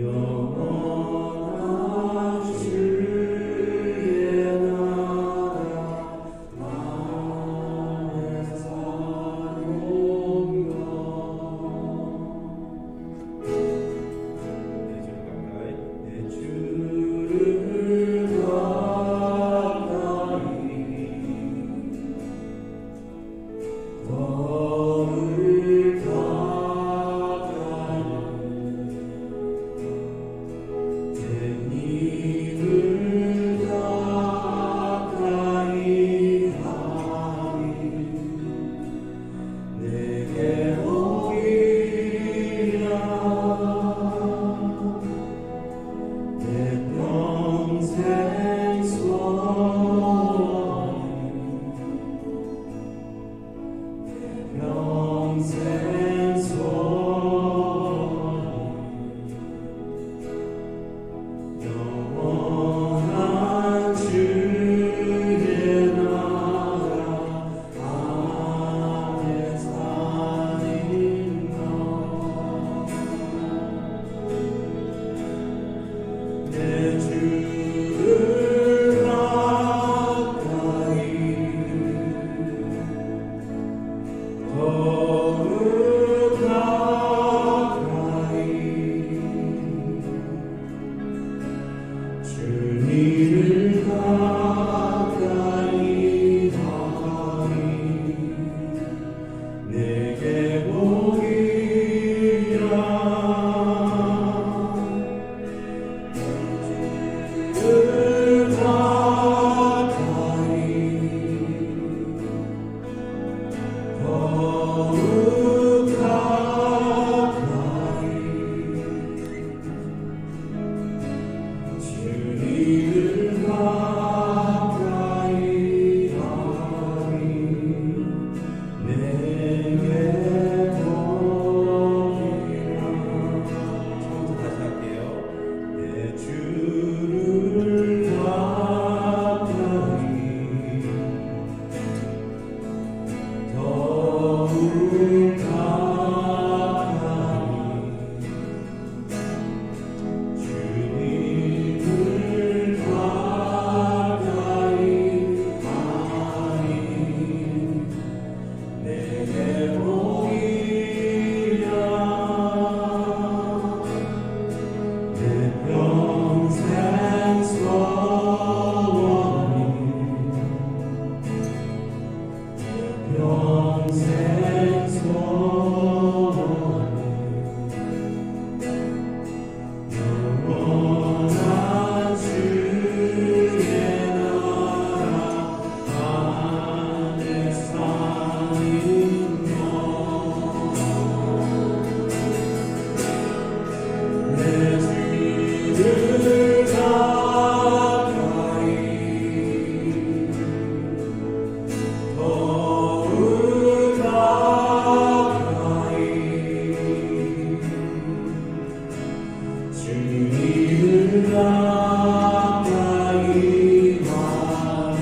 영원한 주의 나라 안에 살옵니다. 내 주를 가까이 더욱 가까이 내 님을 가까이 하니 내게 오리라. 내 평생 소원이 평생 소원이 영원한 주의 나라 안에 사는 것. 내 주를 가까이 더욱 가까이 주님을 가까이 하니 내게 복이라. 주를 가까이 더욱 가까이 주님을 가까이 하니 내게 복이라. 처음부터 다시 할게요. 내 주를 가까이 더욱 가까이 주님을 가까이 하니 내게 복이라. 내 평생 소원이 평생 소원이 영원한 주의 나라 안에 사는 것. 내 주를 가까이 더욱 가까이 주님을 가까이 하니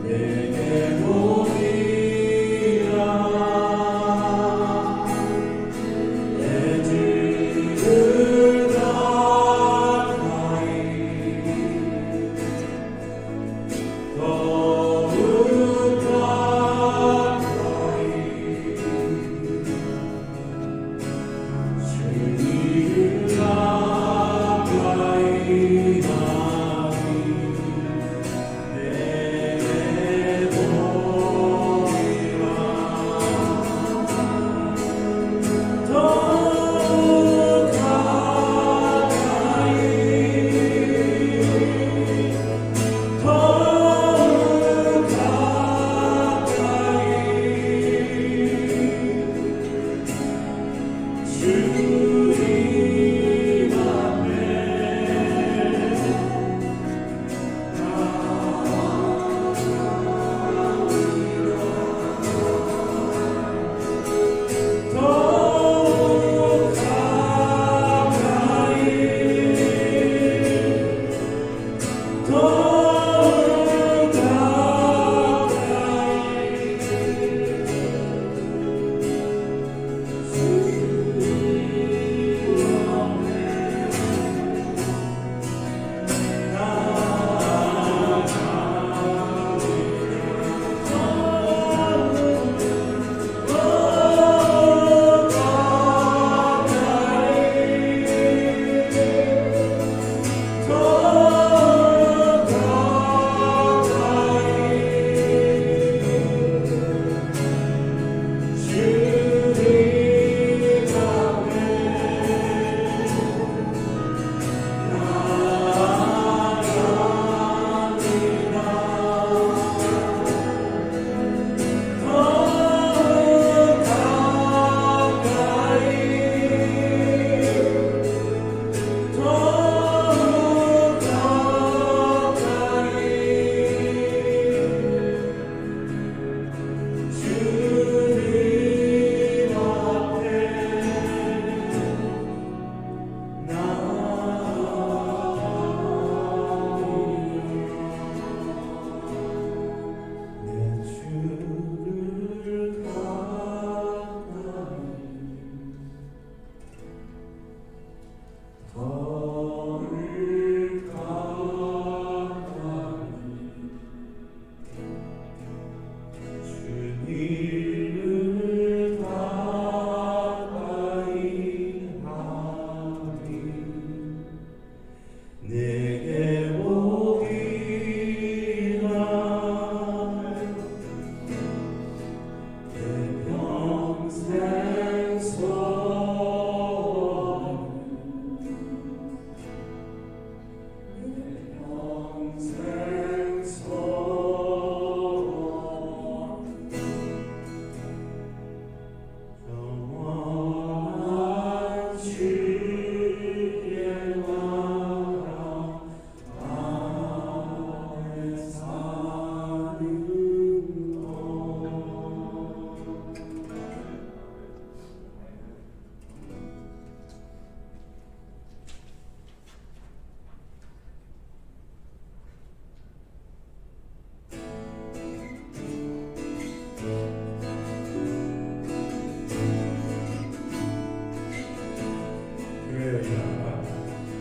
내게 복이라. 내 주를 가까이 더욱 가까이 주님을 가까이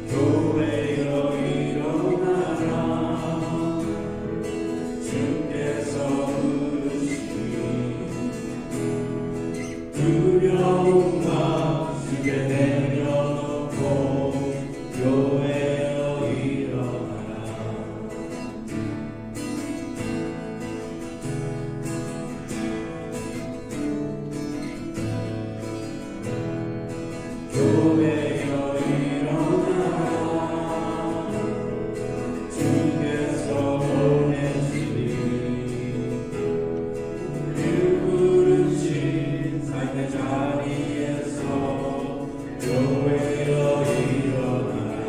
교회여 일어나라 주께서 부르시니 두려운 마음 속에 내려놓고 교회여 일어나라 교회여 일어나라 주께서 보내시니 우리를 부르신 삶의 자리에서 교회여 일어나라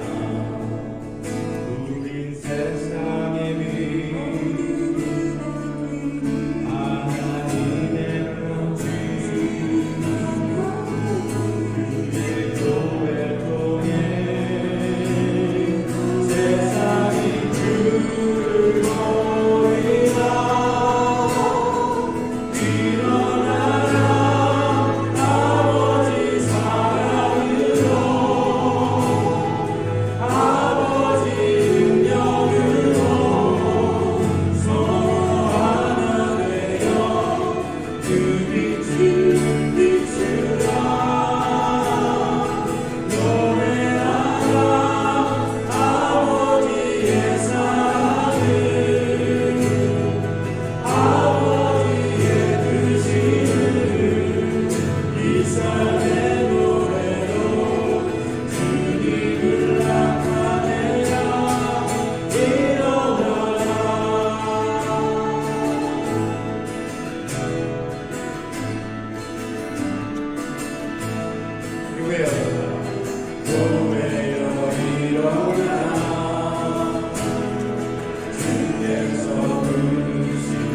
우린 세상의 빛 하나님의 편지 교회 통해 세상이 주를 보이라 일어나라 아버지 사랑으로 아버지 능력으로 서로 하나 되어 그 빛을 비추라 노래하라 아버지의 사랑을 아버지의 뜻을 이 삶의 노래로 주님을 나타내라 일어나라 교회여 일어나라 주께서 부르시니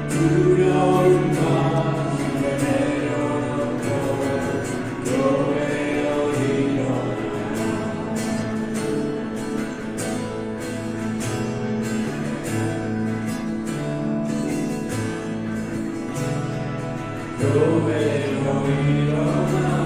두려운 마음을 내려놓고 교회여 일어나라 교회여 일어나라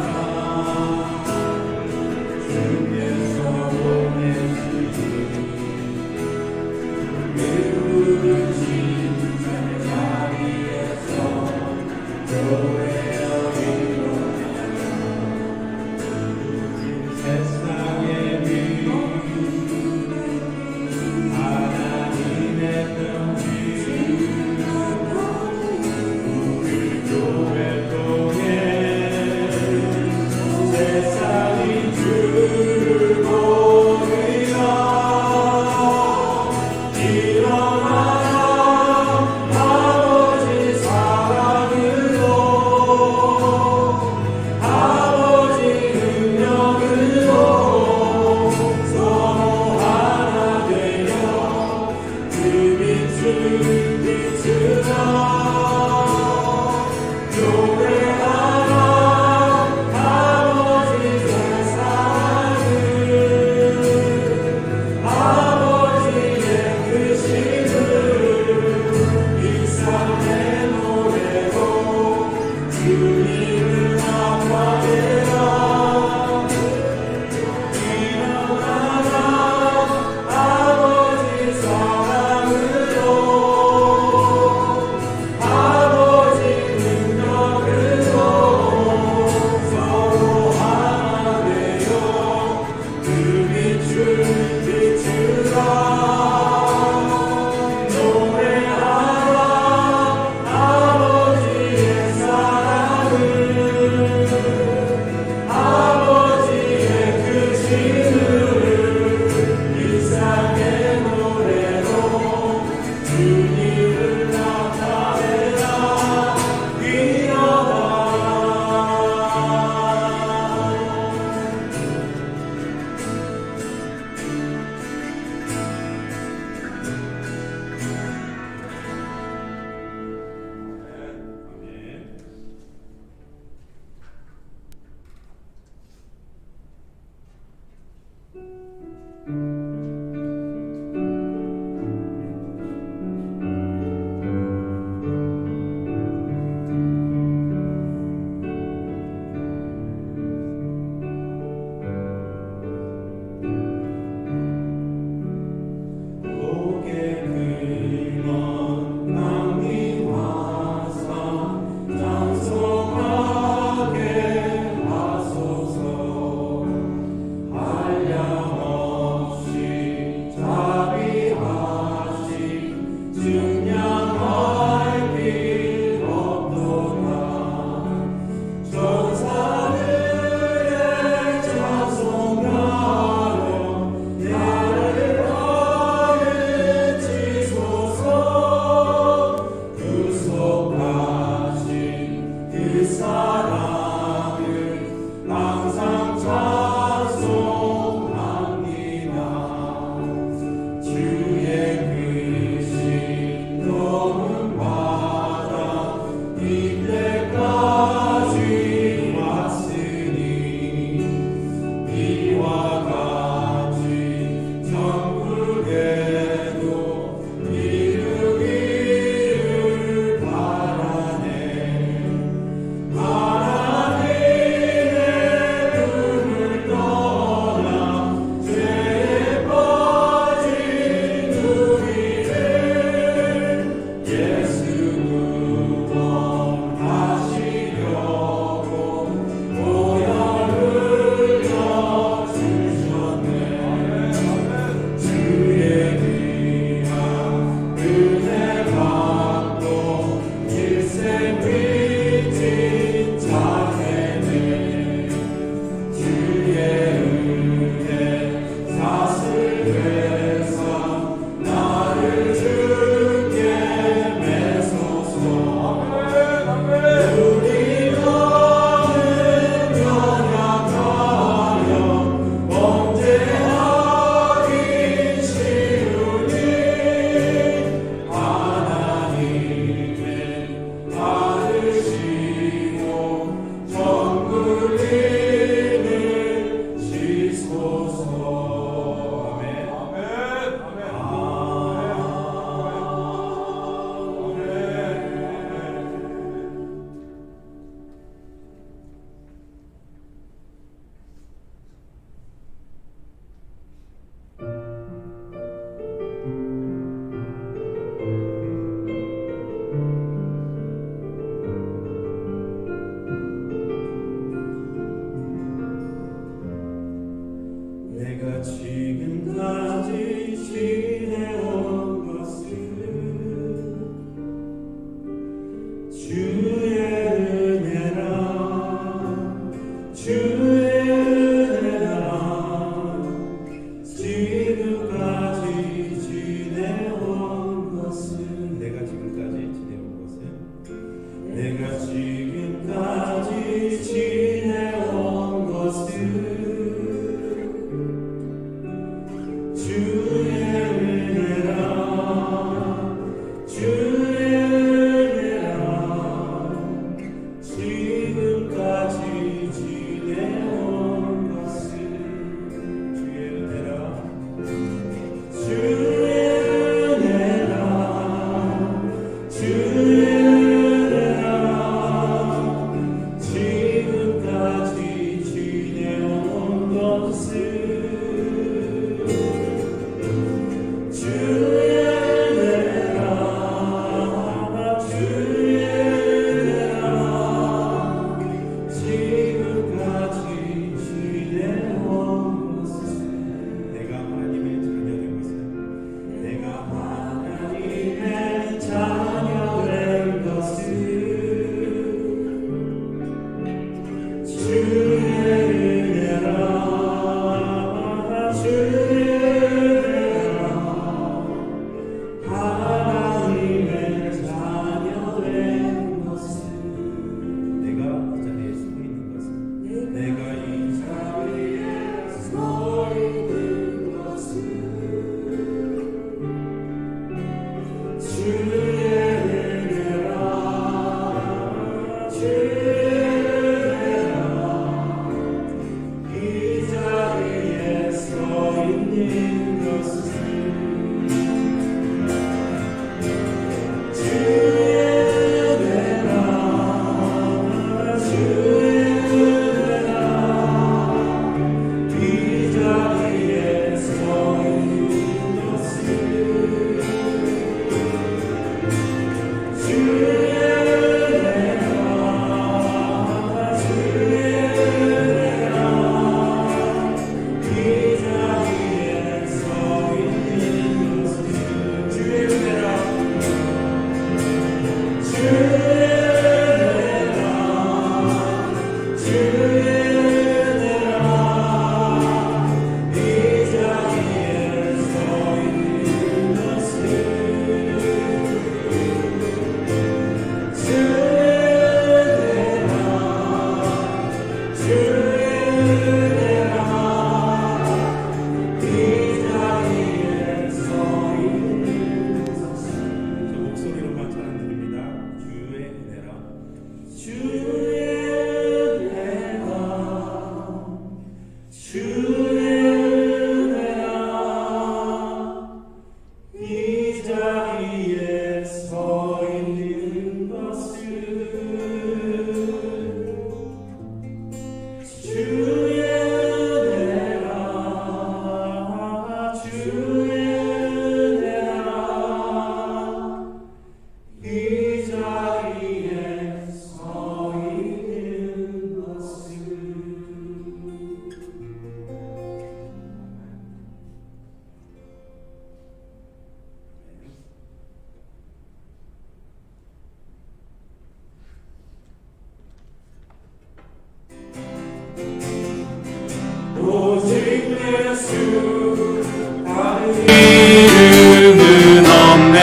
이름은 없네.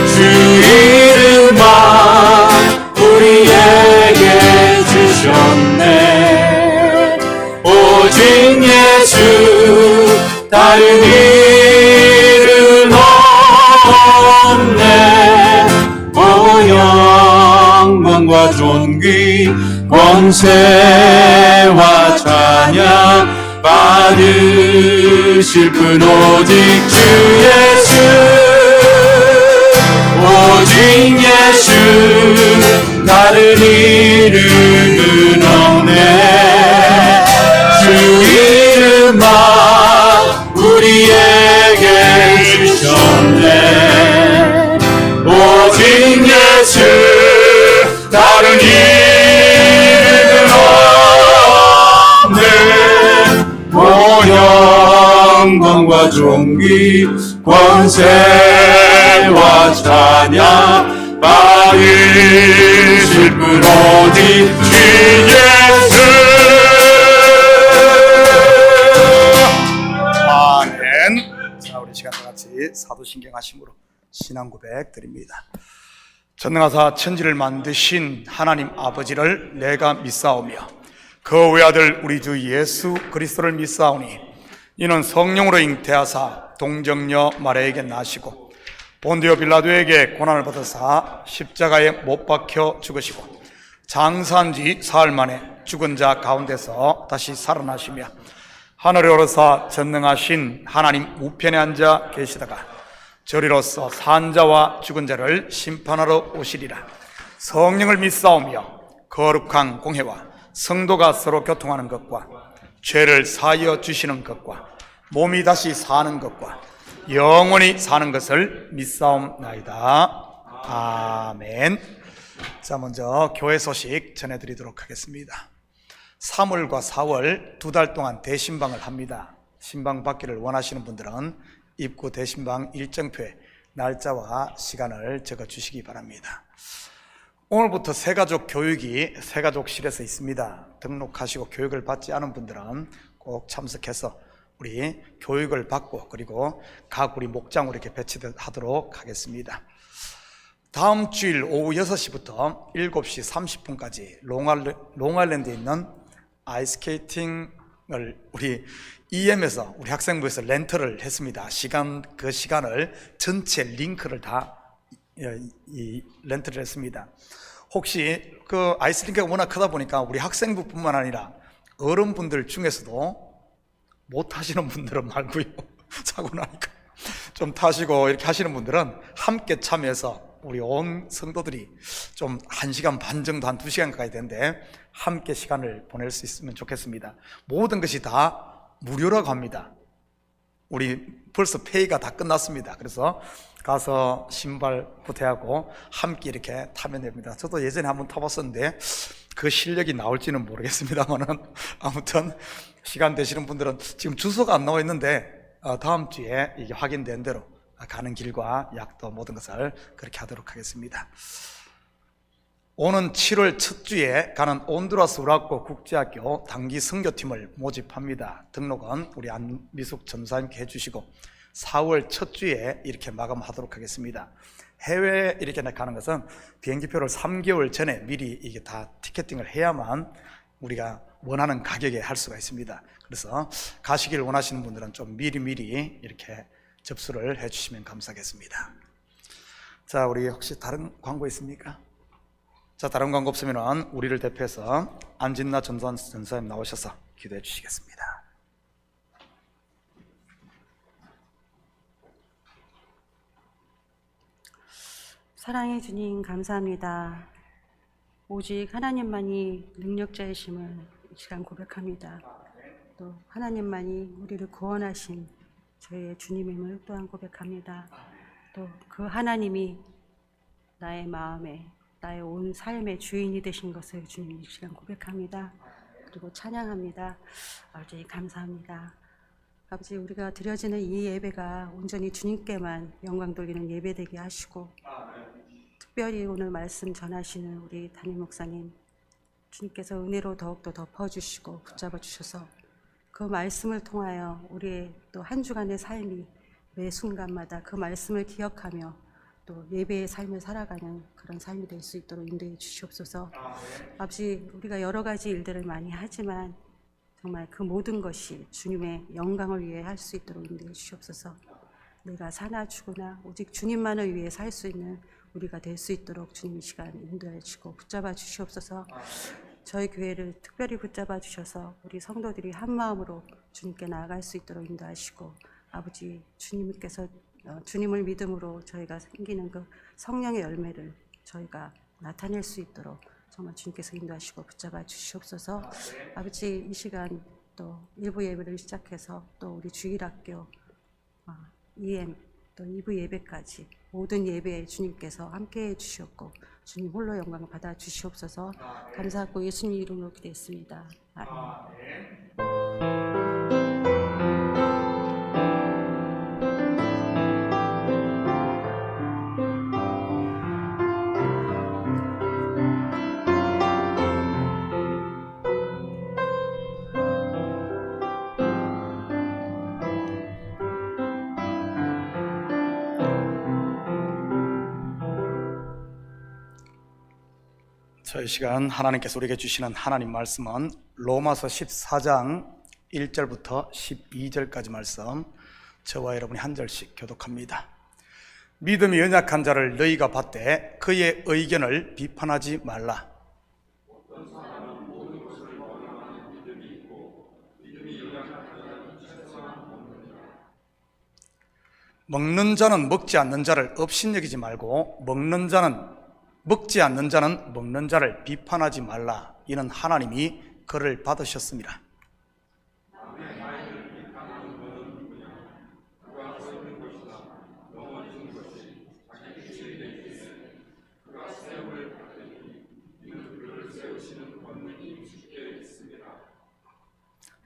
주 이름만 우리에게 주셨네. 오직 예수 다른 이름 없네. 오 영광과 존귀 권세와 찬양 받으실 분 오직 주 예수. 오직 예수 다른 이름은 없네. 주 이름만 우리에게 주셨네. 오직 예수 다른 이름은 없네. 오 영광과 존귀 권세와 찬양 받으실 분 오직 주 예수. 사도신경 하심으로 신앙 고백 드립니다. 전능하사 천지를 만드신 하나님 아버지를 내가 믿사오며 그 외아들 우리 주 예수 그리스도를 믿사오니 이는 성령으로 잉태하사 동정녀 마리아에게 나시고 본디오 빌라도에게 고난을 받으사 십자가에 못 박혀 죽으시고 장사한 지 사흘 만에 죽은 자 가운데서 다시 살아나시며 하늘에 오르사 전능하신 하나님 우편에 앉아 계시다가 저리로서 산 자와 죽은 자를 심판하러 오시리라. 성령을 믿사오며 거룩한 공회와 성도가 서로 교통하는 것과 죄를 사하여 주시는 것과 몸이 다시 사는 것과 영원히 사는 것을 믿사옵나이다. 아멘. 자, 먼저 교회 소식 전해드리도록 하겠습니다. 3월과 4월 2달 동안 대신방을 합니다. 신방 받기를 원하시는 분들은 입구 대신방 일정표에 날짜와 시간을 적어 주시기 바랍니다. 오늘부터 새가족 교육이 새가족실에서 있습니다. 등록하시고 교육을 받지 않은 분들은 꼭 참석해서 우리 교육을 받고 그리고 각 우리 목장으로 이렇게 배치하도록 하겠습니다. 다음 주일 오후 6시부터 7시 30분까지 롱아일랜드에 있는 아이스케이팅을 우리 EM에서 우리 학생부에서 렌터를 했습니다. 그 시간을 전체 링크를 다 렌트를 했습니다. 혹시 그 아이스링크가 워낙 크다 보니까 우리 학생부뿐만 아니라 어른분들 중에서도 못 타시는 분들은 말고요. 사고 나니까 좀 타시고 이렇게 하시는 분들은 함께 참여해서 우리 온 성도들이 좀 1시간 반 정도 한 2시간 가까이 되는데 함께 시간을 보낼 수 있으면 좋겠습니다. 모든 것이 다 무료라고 합니다. 우리 벌써 페이가 다 끝났습니다. 그래서 가서 신발 보태하고 함께 이렇게 타면 됩니다. 저도 예전에 한번 타봤었는데 그 실력이 나올지는 모르겠습니다만은 아무튼 시간 되시는 분들은 지금 주소가 안 나와 있는데 다음 주에 이게 확인된 대로 가는 길과 약도 모든 것을 그렇게 하도록 하겠습니다. 오는 7월 첫 주에 가는 온두라스 우라코 국제학교 단기 선교팀을 모집합니다. 등록은 우리 안미숙 전사님께 해주시고 4월 첫 주에 이렇게 마감하도록 하겠습니다. 해외에 이렇게 가는 것은 비행기표를 3개월 전에 미리 이게 다 티켓팅을 해야만 우리가 원하는 가격에 할 수가 있습니다. 그래서 가시길 원하시는 분들은 좀 미리 이렇게 접수를 해주시면 감사하겠습니다. 자, 우리 혹시 다른 광고 있습니까? 자, 다른 광고 없으면 우리를 대표해서 안진나 전사님 나오셔서 기도해 주시겠습니다. 사랑의 주님 감사합니다. 오직 하나님만이 능력자이심을 이 시간 고백합니다. 또 하나님만이 우리를 구원하신 저희의 주님임을 또한 고백합니다. 또 그 하나님이 나의 마음에 나의 온 삶의 주인이 되신 것을 주님 이 시간 고백합니다. 그리고 찬양합니다. 아버지 감사합니다. 아버지 우리가 드려지는 이 예배가 온전히 주님께만 영광 돌리는 예배 되게 하시고 특별히 오늘 말씀 전하시는 우리 담임 목사님 주님께서 은혜로 더욱더 덮어주시고 붙잡아 주셔서 그 말씀을 통하여 우리의 또 한 주간의 삶이 매 순간마다 그 말씀을 기억하며 또 예배의 삶을 살아가는 그런 삶이 될 수 있도록 인도해 주시옵소서. 아버지 우리가 여러 가지 일들을 많이 하지만 정말 그 모든 것이 주님의 영광을 위해 할 수 있도록 인도해 주시옵소서. 내가 사나 죽으나 오직 주님만을 위해 살 수 있는 우리가 될 수 있도록 주님 이 시간 인도해 주시고 붙잡아 주시옵소서. 저희 교회를 특별히 붙잡아 주셔서 우리 성도들이 한 마음으로 주님께 나아갈 수 있도록 인도하시고 아버지 주님께서 주님을 믿음으로 저희가 생기는 그 성령의 열매를 저희가 나타낼 수 있도록 정말 주님께서 인도하시고 붙잡아 주시옵소서. 아버지 이 시간 또 일부 예배를 시작해서 또 우리 주일학교 EM 또 2부 예배까지 모든 예배에 주님께서 함께해 주셨고 주님 홀로 영광을 받아 주시옵소서. 감사하고 예수님 이름으로 기도했습니다. 아멘. 자, 이 시간 하나님께서 우리에게 주시는 하나님 말씀은 로마서 14장 1절부터 12절까지 말씀, 저와 여러분이 한 절씩 교독합니다. 믿음이 연약한 자를 너희가 받되 그의 의견을 비판하지 말라. 먹는 자는 먹지 않는 자를 업신여기지 말고 먹지 않는 자는 먹는 자를 비판하지 말라. 이는 하나님이 그를 받으셨습니다.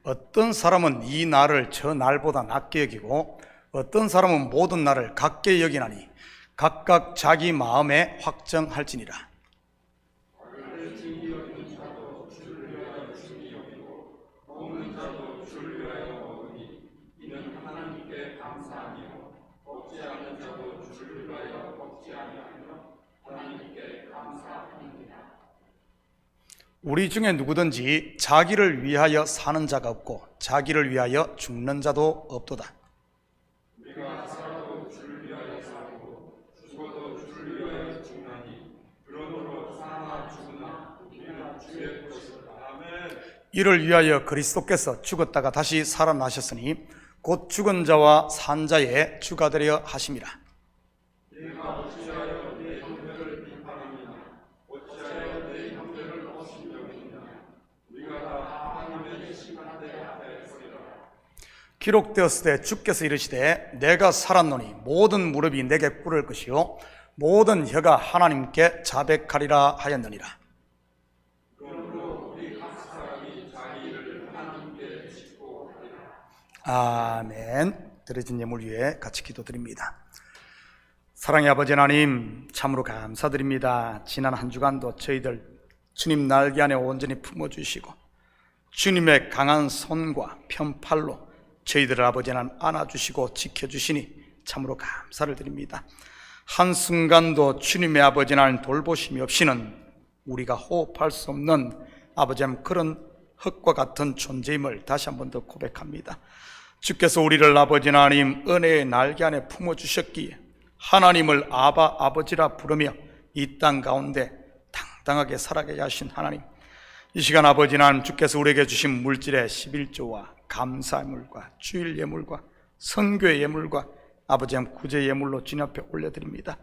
어떤 사람은 이 날을 저 날보다 낮게 여기고 어떤 사람은 모든 날을 같게 여기나니 각각 자기 마음에 확정할지니라. 우리 중에 누구든지 자기를 위하여 사는 자가 없고 자기를 위하여 죽는 자도 없도다. 이를 위하여 그리스도께서 죽었다가 다시 살아나셨으니 곧 죽은 자와 산 자의 주가 되려 하심이라. 기록되었을 때 주께서 이르시되 내가 살았노니 모든 무릎이 내게 꿇을 것이요 모든 혀가 하나님께 자백하리라 하였느니라. 아멘. 드려진 예물 위에 같이 기도드립니다. 사랑의 아버지 하나님, 참으로 감사드립니다. 지난 한 주간도 저희들 주님 날개 안에 온전히 품어주시고 주님의 강한 손과 편팔로 저희들을 아버지 하나님 안아주시고 지켜주시니 참으로 감사를 드립니다. 한순간도 주님의 아버지 하나님 돌보심이 없이는 우리가 호흡할 수 없는 아버지 하나님 그런 흙과 같은 존재임을 다시 한 번 더 고백합니다. 주께서 우리를 아버지 하나님 은혜의 날개 안에 품어주셨기에 하나님을 아바 아버지라 부르며 이 땅 가운데 당당하게 살아가게 하신 하나님, 이 시간 아버지 하나님 주께서 우리에게 주신 물질의 11조와 감사예물과 주일 예물과 선교의 예물과 아버지 하나님 구제 예물로 주님 앞에 올려드립니다.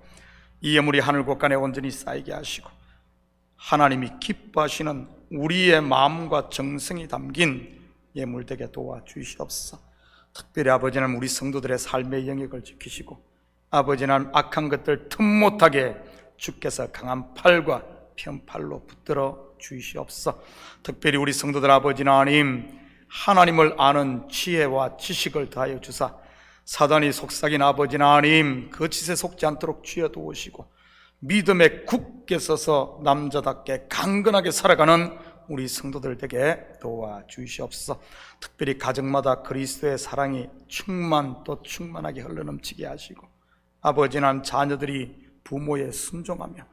이 예물이 하늘 곳간에 온전히 쌓이게 하시고 하나님이 기뻐하시는 우리의 마음과 정성이 담긴 예물 되게 도와주시옵소서. 특별히 아버지 하나님 우리 성도들의 삶의 영역을 지키시고 아버지 하나님 악한 것들 틈 못하게 주께서 강한 팔과 편팔로 붙들어 주시옵소서. 특별히 우리 성도들 아버지 하나님 하나님을 아는 지혜와 지식을 더하여 주사 사단이 속삭인 아버지 하나님 그 짓에 속지 않도록 쥐어두시고 믿음에 굳게 서서 남자답게 강건하게 살아가는 우리 성도들 되게 도와주시옵소서. 특별히 가정마다 그리스도의 사랑이 또 충만하게 흘러넘치게 하시고 아버지 하나님 자녀들이 부모에 순종하며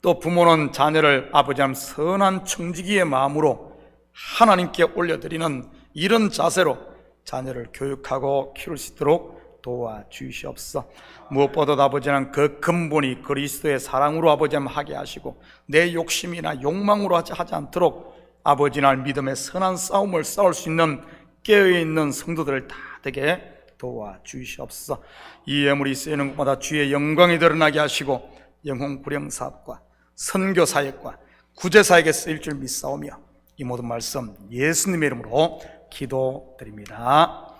또 부모는 자녀를 아버지 하나님 선한 청지기의 마음으로 하나님께 올려드리는 이런 자세로 자녀를 교육하고 키울 수 있도록 도와주시옵소서. 무엇보다도 아버지 하나님 그 근본이 그리스도의 사랑으로 아버지 하나님 하게 하시고 내 욕심이나 욕망으로 하지 않도록 아버지 하나님 믿음의 선한 싸움을 싸울 수 있는 깨어있는 성도들을 다 되게 도와주시옵소서. 이 예물이 쓰이는 곳마다 주의 영광이 드러나게 하시고 영혼 구령 사업과 선교 사역과 구제 사역에 쓰일 줄 믿사오며 이 모든 말씀 예수님의 이름으로 기도드립니다.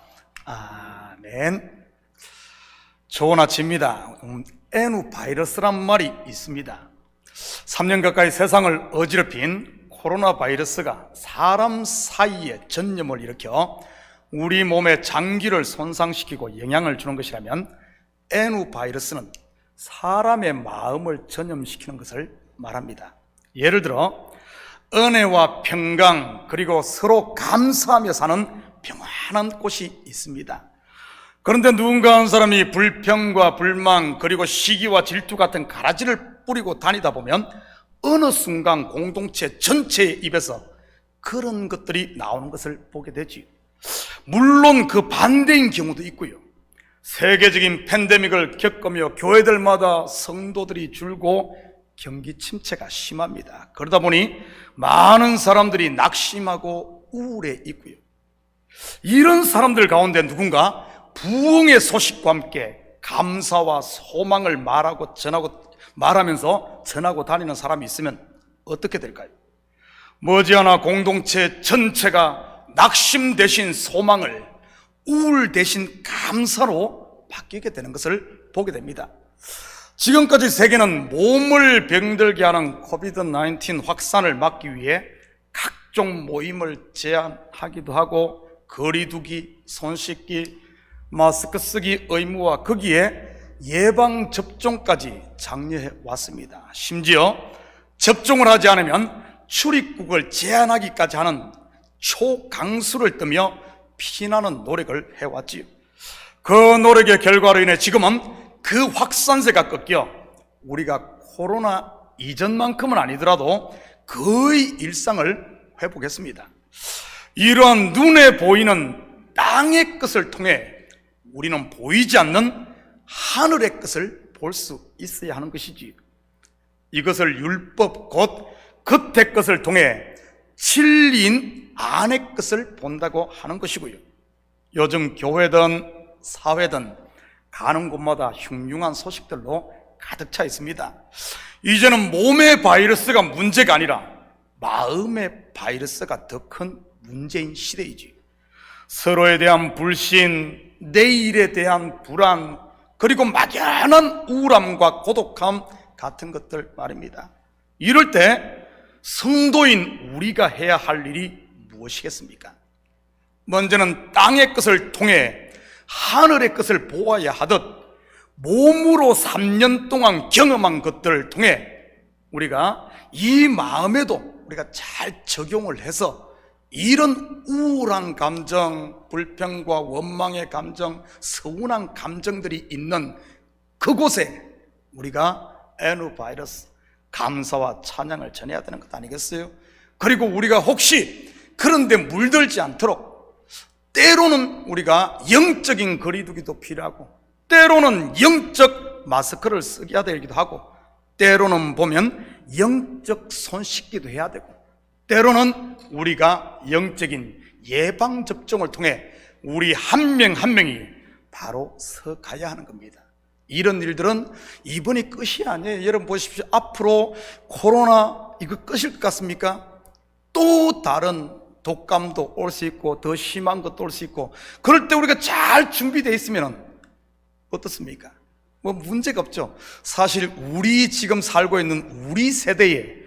아멘. 좋은 아침입니다. N 바이러스란 말이 있습니다. 3년 가까이 세상을 어지럽힌 코로나 바이러스가 사람 사이에 전염을 일으켜 우리 몸의 장기를 손상시키고 영향을 주는 것이라면 N 바이러스는 사람의 마음을 전염시키는 것을 말합니다. 예를 들어 은혜와 평강 그리고 서로 감사하며 사는 평안한 곳이 있습니다. 그런데 누군가 한 사람이 불평과 불만 그리고 시기와 질투 같은 가라지를 뿌리고 다니다 보면 어느 순간 공동체 전체의 입에서 그런 것들이 나오는 것을 보게 되지. 물론 그 반대인 경우도 있고요. 세계적인 팬데믹을 겪으며 교회들마다 성도들이 줄고 경기 침체가 심합니다. 그러다 보니 많은 사람들이 낙심하고 우울해 있고요. 이런 사람들 가운데 누군가 부흥의 소식과 함께 감사와 소망을 말하면서 전하고 다니는 사람이 있으면 어떻게 될까요? 머지않아 공동체 전체가 낙심 대신 소망을, 우울 대신 감사로 바뀌게 되는 것을 보게 됩니다. 지금까지 세계는 몸을 병들게 하는 코비드-19 확산을 막기 위해 각종 모임을 제한하기도 하고 거리두기, 손 씻기, 마스크 쓰기 의무와 거기에 예방접종까지 장려해 왔습니다. 심지어 접종을 하지 않으면 출입국을 제한하기까지 하는 초강수를 뜨며 피나는 노력을 해왔지요. 그 노력의 결과로 인해 지금은 그 확산세가 꺾여 우리가 코로나 이전만큼은 아니더라도 거의 일상을 회복했습니다. 이러한 눈에 보이는 땅의 끝을 통해 우리는 보이지 않는 하늘의 끝을 볼 수 있어야 하는 것이지. 이것을 율법 곧 겉의 것을 통해 진리인 안의 것을 본다고 하는 것이고요. 요즘 교회든 사회든 가는 곳마다 흉흉한 소식들로 가득 차 있습니다. 이제는 몸의 바이러스가 문제가 아니라 마음의 바이러스가 더 큰 문제인 시대이지. 서로에 대한 불신, 내일에 대한 불안, 그리고 막연한 우울함과 고독함 같은 것들 말입니다. 이럴 때 성도인 우리가 해야 할 일이 무엇이겠습니까? 먼저는 땅의 것을 통해 하늘의 것을 보아야 하듯 몸으로 3년 동안 경험한 것들을 통해 우리가 이 마음에도 우리가 잘 적용을 해서 이런 우울한 감정, 불평과 원망의 감정, 서운한 감정들이 있는 그곳에 우리가 에누바이러스, 감사와 찬양을 전해야 되는 것 아니겠어요? 그리고 우리가 혹시 그런데 물들지 않도록 때로는 우리가 영적인 거리두기도 필요하고 때로는 영적 마스크를 쓰게 되기도 하고 때로는 보면 영적 손 씻기도 해야 되고 때로는 우리가 영적인 예방접종을 통해 우리 한 명 한 명이 바로 서 가야 하는 겁니다. 이런 일들은 이번이 끝이 아니에요. 여러분 보십시오. 앞으로 코로나 이거 끝일 것 같습니까? 또 다른 독감도 올 수 있고 더 심한 것도 올 수 있고 그럴 때 우리가 잘 준비되어 있으면 어떻습니까? 뭐 문제가 없죠. 사실 우리 지금 살고 있는 우리 세대에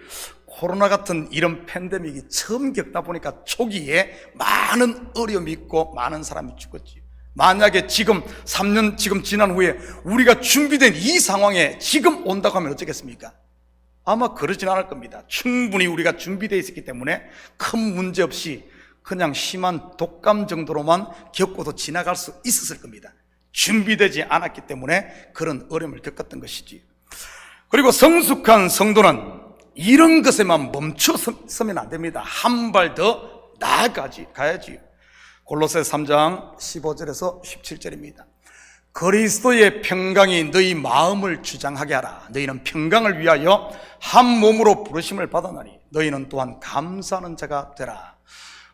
코로나 같은 이런 팬데믹이 처음 겪다 보니까 초기에 많은 어려움이 있고 많은 사람이 죽었지. 만약에 지금 3년 지금 지난 후에 우리가 준비된 이 상황에 지금 온다고 하면 어쩌겠습니까? 아마 그러진 않을 겁니다. 충분히 우리가 준비되어 있었기 때문에 큰 문제 없이 그냥 심한 독감 정도로만 겪고도 지나갈 수 있었을 겁니다. 준비되지 않았기 때문에 그런 어려움을 겪었던 것이지. 그리고 성숙한 성도는 이런 것에만 멈춰 서면 안 됩니다. 한 발 더 나아가야지요. 골로새 3장 15절에서 17절입니다. 그리스도의 평강이 너희 마음을 주장하게 하라. 너희는 평강을 위하여 한 몸으로 부르심을 받았나니 너희는 또한 감사하는 자가 되라.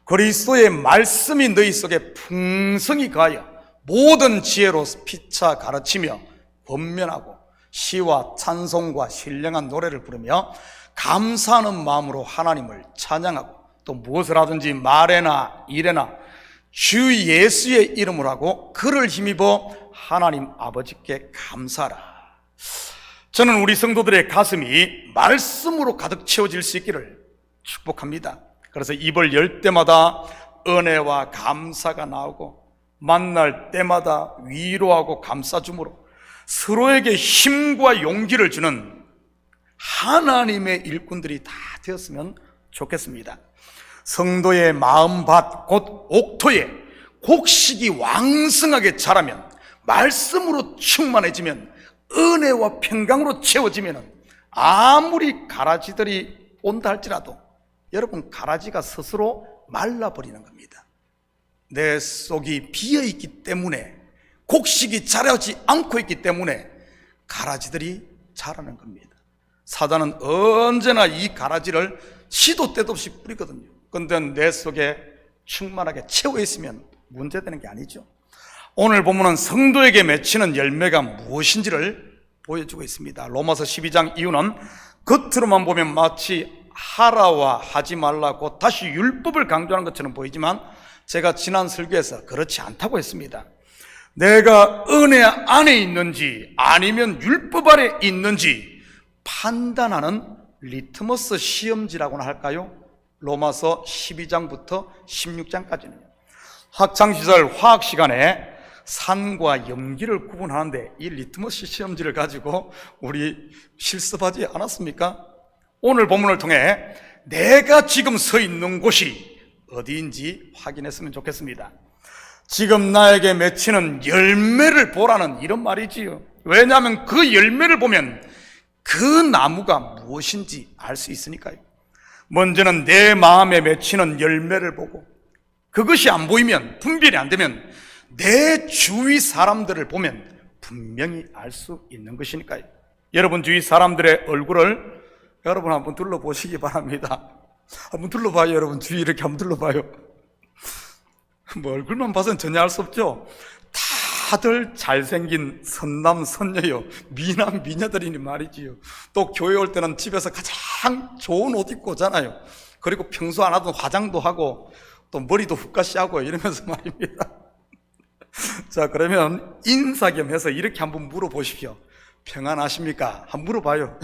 그리스도의 말씀이 너희 속에 풍성히 가하여 모든 지혜로 피차 가르치며 권면하고 시와 찬송과 신령한 노래를 부르며 감사하는 마음으로 하나님을 찬양하고 또 무엇을 하든지 말에나 일에나 주 예수의 이름으로 하고 그를 힘입어 하나님 아버지께 감사하라. 저는 우리 성도들의 가슴이 말씀으로 가득 채워질 수 있기를 축복합니다. 그래서 입을 열 때마다 은혜와 감사가 나오고 만날 때마다 위로하고 감싸줌으로 서로에게 힘과 용기를 주는 하나님의 일꾼들이 다 되었으면 좋겠습니다. 성도의 마음밭 곧 옥토에 곡식이 왕성하게 자라면 말씀으로 충만해지면 은혜와 평강으로 채워지면 아무리 가라지들이 온다 할지라도 여러분, 가라지가 스스로 말라버리는 겁니다. 내 속이 비어있기 때문에, 곡식이 자라지 않고 있기 때문에 가라지들이 자라는 겁니다. 사단은 언제나 이 가라지를 시도 때도 없이 뿌리거든요. 그런데 내 속에 충만하게 채워 있으면 문제되는 게 아니죠. 오늘 본문은 성도에게 맺히는 열매가 무엇인지를 보여주고 있습니다. 로마서 12장 이유는 겉으로만 보면 마치 하라와 하지 말라고 다시 율법을 강조하는 것처럼 보이지만, 제가 지난 설교에서 그렇지 않다고 했습니다. 내가 은혜 안에 있는지 아니면 율법 아래 있는지 판단하는 리트머스 시험지라고나 할까요? 로마서 12장부터 16장까지는요. 학창시절 화학 시간에 산과 염기를 구분하는데 이 리트머스 시험지를 가지고 우리 실습하지 않았습니까? 오늘 본문을 통해 내가 지금 서 있는 곳이 어디인지 확인했으면 좋겠습니다. 지금 나에게 맺히는 열매를 보라는 이런 말이지요. 왜냐하면 그 열매를 보면 그 나무가 무엇인지 알 수 있으니까요. 먼저는 내 마음에 맺히는 열매를 보고, 그것이 안 보이면, 분별이 안 되면 내 주위 사람들을 보면 분명히 알 수 있는 것이니까요. 여러분 주위 사람들의 얼굴을 여러분 한번 둘러보시기 바랍니다. 한번 둘러봐요. 여러분 주위 이렇게 한번 둘러봐요. 뭐 얼굴만 봐서는 전혀 알 수 없죠. 다들 잘생긴 선남 선녀요, 미남 미녀들이니 말이지요. 또 교회 올 때는 집에서 가장 좋은 옷 입고 오잖아요. 그리고 평소 안 하던 화장도 하고 또 머리도 훅가시 하고 이러면서 말입니다. 자, 그러면 인사 겸 해서 이렇게 한번 물어보십시오. 평안하십니까? 한번 물어봐요.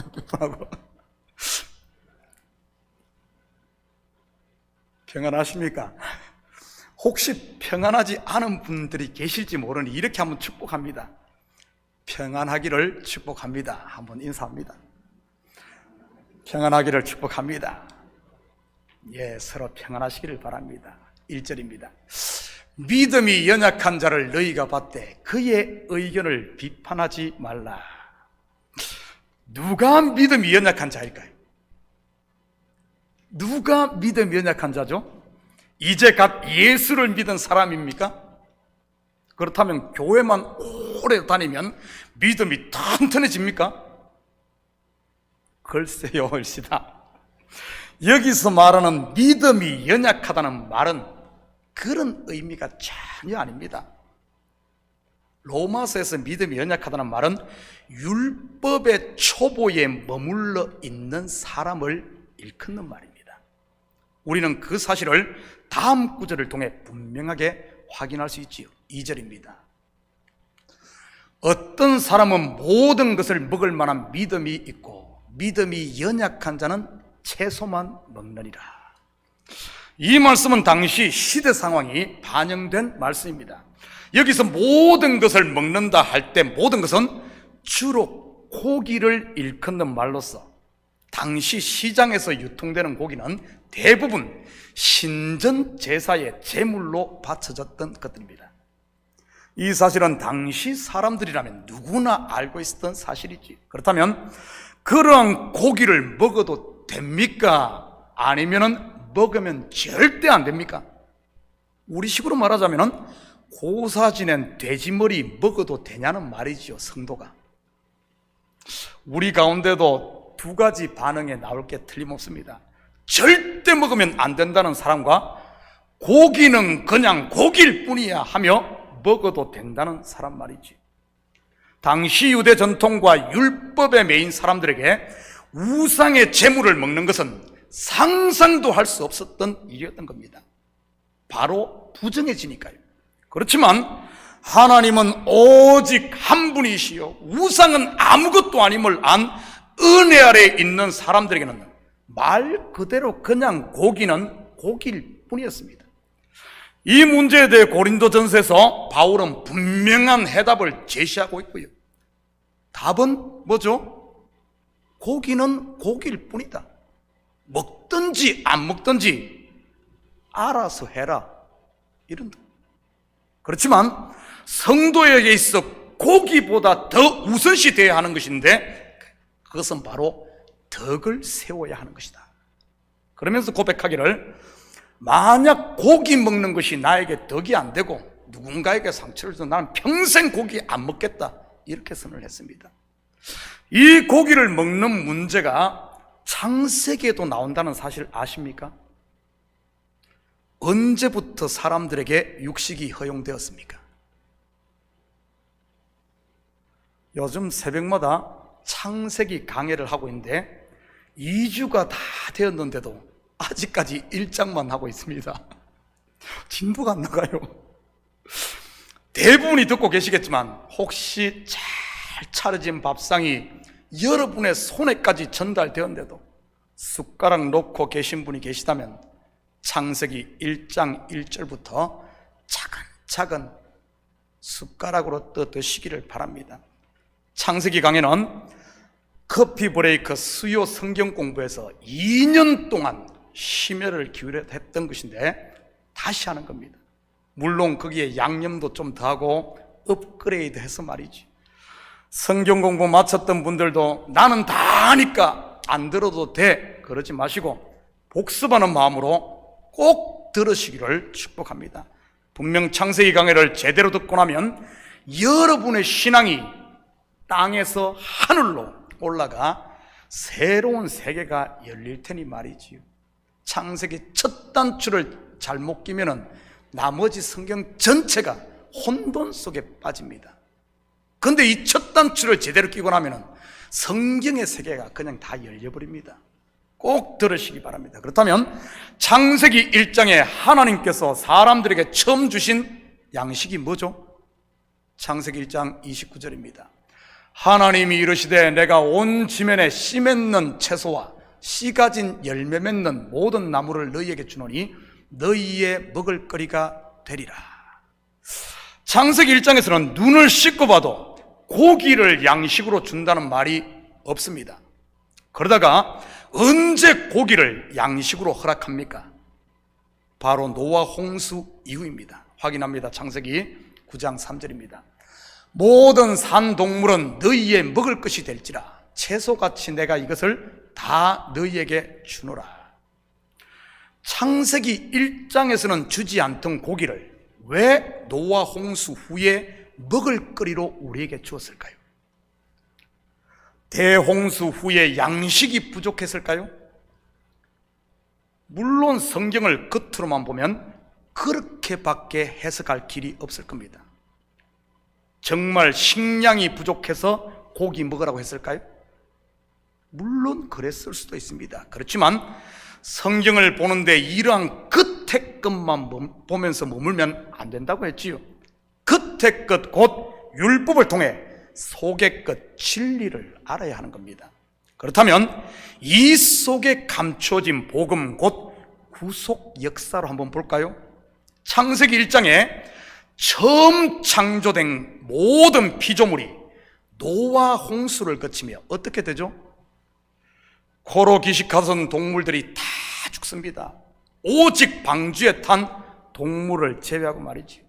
평안하십니까? 혹시 평안하지 않은 분들이 계실지 모르니 이렇게 한번 축복합니다. 평안하기를 축복합니다. 한번 인사합니다. 평안하기를 축복합니다. 예, 서로 평안하시기를 바랍니다. 1절입니다. 믿음이 연약한 자를 너희가 봤되 그의 의견을 비판하지 말라. 누가 믿음이 연약한 자일까요? 누가 믿음이 연약한 자죠? 이제 갓 예수를 믿은 사람입니까? 그렇다면 교회만 오래 다니면 믿음이 튼튼해집니까? 글쎄요, 얼씨다. 여기서 말하는 믿음이 연약하다는 말은 그런 의미가 전혀 아닙니다. 로마서에서 믿음이 연약하다는 말은 율법의 초보에 머물러 있는 사람을 일컫는 말입니다. 우리는 그 사실을 다음 구절을 통해 분명하게 확인할 수 있지요. 2절입니다. 어떤 사람은 모든 것을 먹을 만한 믿음이 있고 믿음이 연약한 자는 채소만 먹느니라. 이 말씀은 당시 시대 상황이 반영된 말씀입니다. 여기서 모든 것을 먹는다 할 때 모든 것은 주로 고기를 일컫는 말로서 당시 시장에서 유통되는 고기는 대부분 신전 제사의 제물로 바쳐졌던 것들입니다. 이 사실은 당시 사람들이라면 누구나 알고 있었던 사실이지. 그렇다면 그러한 고기를 먹어도 됩니까? 아니면은 먹으면 절대 안 됩니까? 우리식으로 말하자면 고사 지낸 돼지머리 먹어도 되냐는 말이지요. 성도가. 우리 가운데도 두 가지 반응에 나올 게 틀림없습니다. 절대 먹으면 안 된다는 사람과 고기는 그냥 고기일 뿐이야 하며 먹어도 된다는 사람 말이지. 당시 유대 전통과 율법에 매인 사람들에게 우상의 제물을 먹는 것은 상상도 할 수 없었던 일이었던 겁니다. 바로 부정해지니까요. 그렇지만 하나님은 오직 한 분이시요 우상은 아무것도 아님을 안 은혜 아래에 있는 사람들에게는 말 그대로 그냥 고기는 고기일 뿐이었습니다. 이 문제에 대해 고린도전서에서 바울은 분명한 해답을 제시하고 있고요. 답은 뭐죠? 고기는 고기일 뿐이다. 먹든지 안 먹든지 알아서 해라. 이런. 그렇지만 성도에게 있어 고기보다 더 우선시 되어야 하는 것인데 그것은 바로 덕을 세워야 하는 것이다. 그러면서 고백하기를 만약 고기 먹는 것이 나에게 덕이 안 되고 누군가에게 상처를 줘서 나는 평생 고기 안 먹겠다, 이렇게 선을 했습니다. 이 고기를 먹는 문제가 창세기에도 나온다는 사실 아십니까? 언제부터 사람들에게 육식이 허용되었습니까? 요즘 새벽마다 창세기 강해를 하고 있는데 2주가 다 되었는데도 아직까지 1장만 하고 있습니다. 진도가 안 나가요. 대부분이 듣고 계시겠지만 혹시 잘 차려진 밥상이 여러분의 손에까지 전달되었는데도 숟가락 놓고 계신 분이 계시다면 창세기 1장 1절부터 차근차근 숟가락으로 떠 드시기를 바랍니다. 창세기 강의는 커피 브레이크 수요 성경 공부에서 2년 동안 심혈을 기울여 했던 것인데 다시 하는 겁니다. 물론 거기에 양념도 좀 더하고 업그레이드 해서 말이지. 성경 공부 마쳤던 분들도 나는 다 아니까 안 들어도 돼, 그러지 마시고 복습하는 마음으로 꼭 들으시기를 축복합니다. 분명 창세기 강해를 제대로 듣고 나면 여러분의 신앙이 땅에서 하늘로 올라가 새로운 세계가 열릴 테니 말이지요. 창세기 첫 단추를 잘못 끼면은 나머지 성경 전체가 혼돈 속에 빠집니다. 그런데 이 첫 단추를 제대로 끼고 나면은 성경의 세계가 그냥 다 열려버립니다. 꼭 들으시기 바랍니다. 그렇다면 창세기 1장에 하나님께서 사람들에게 처음 주신 양식이 뭐죠? 창세기 1장 29절입니다. 하나님이 이르시되 내가 온 지면에 씨 맺는 채소와 씨 가진 열매 맺는 모든 나무를 너희에게 주노니 너희의 먹을 거리가 되리라. 창세기 1장에서는 눈을 씻고 봐도 고기를 양식으로 준다는 말이 없습니다. 그러다가 언제 고기를 양식으로 허락합니까? 바로 노아 홍수 이후입니다. 확인합니다. 창세기 9장 3절입니다. 모든 산 동물은 너희의 먹을 것이 될지라 채소같이 내가 이것을 다 너희에게 주노라. 창세기 1장에서는 주지 않던 고기를 왜 노아 홍수 후에 먹을거리로 우리에게 주었을까요? 대홍수 후에 양식이 부족했을까요? 물론 성경을 겉으로만 보면 그렇게밖에 해석할 길이 없을 겁니다. 정말 식량이 부족해서 고기 먹으라고 했을까요? 물론 그랬을 수도 있습니다. 그렇지만 성경을 보는데 이러한 끝의 것만 보면서 머물면 안 된다고 했지요. 끝의 것 곧 율법을 통해 속의 것 진리를 알아야 하는 겁니다. 그렇다면 이 속에 감춰진 복음 곧 구속 역사로 한번 볼까요? 창세기 1장에 처음 창조된 모든 피조물이 노아 홍수를 거치며 어떻게 되죠? 코로 기식하던 동물들이 다 죽습니다. 오직 방주에 탄 동물을 제외하고 말이지.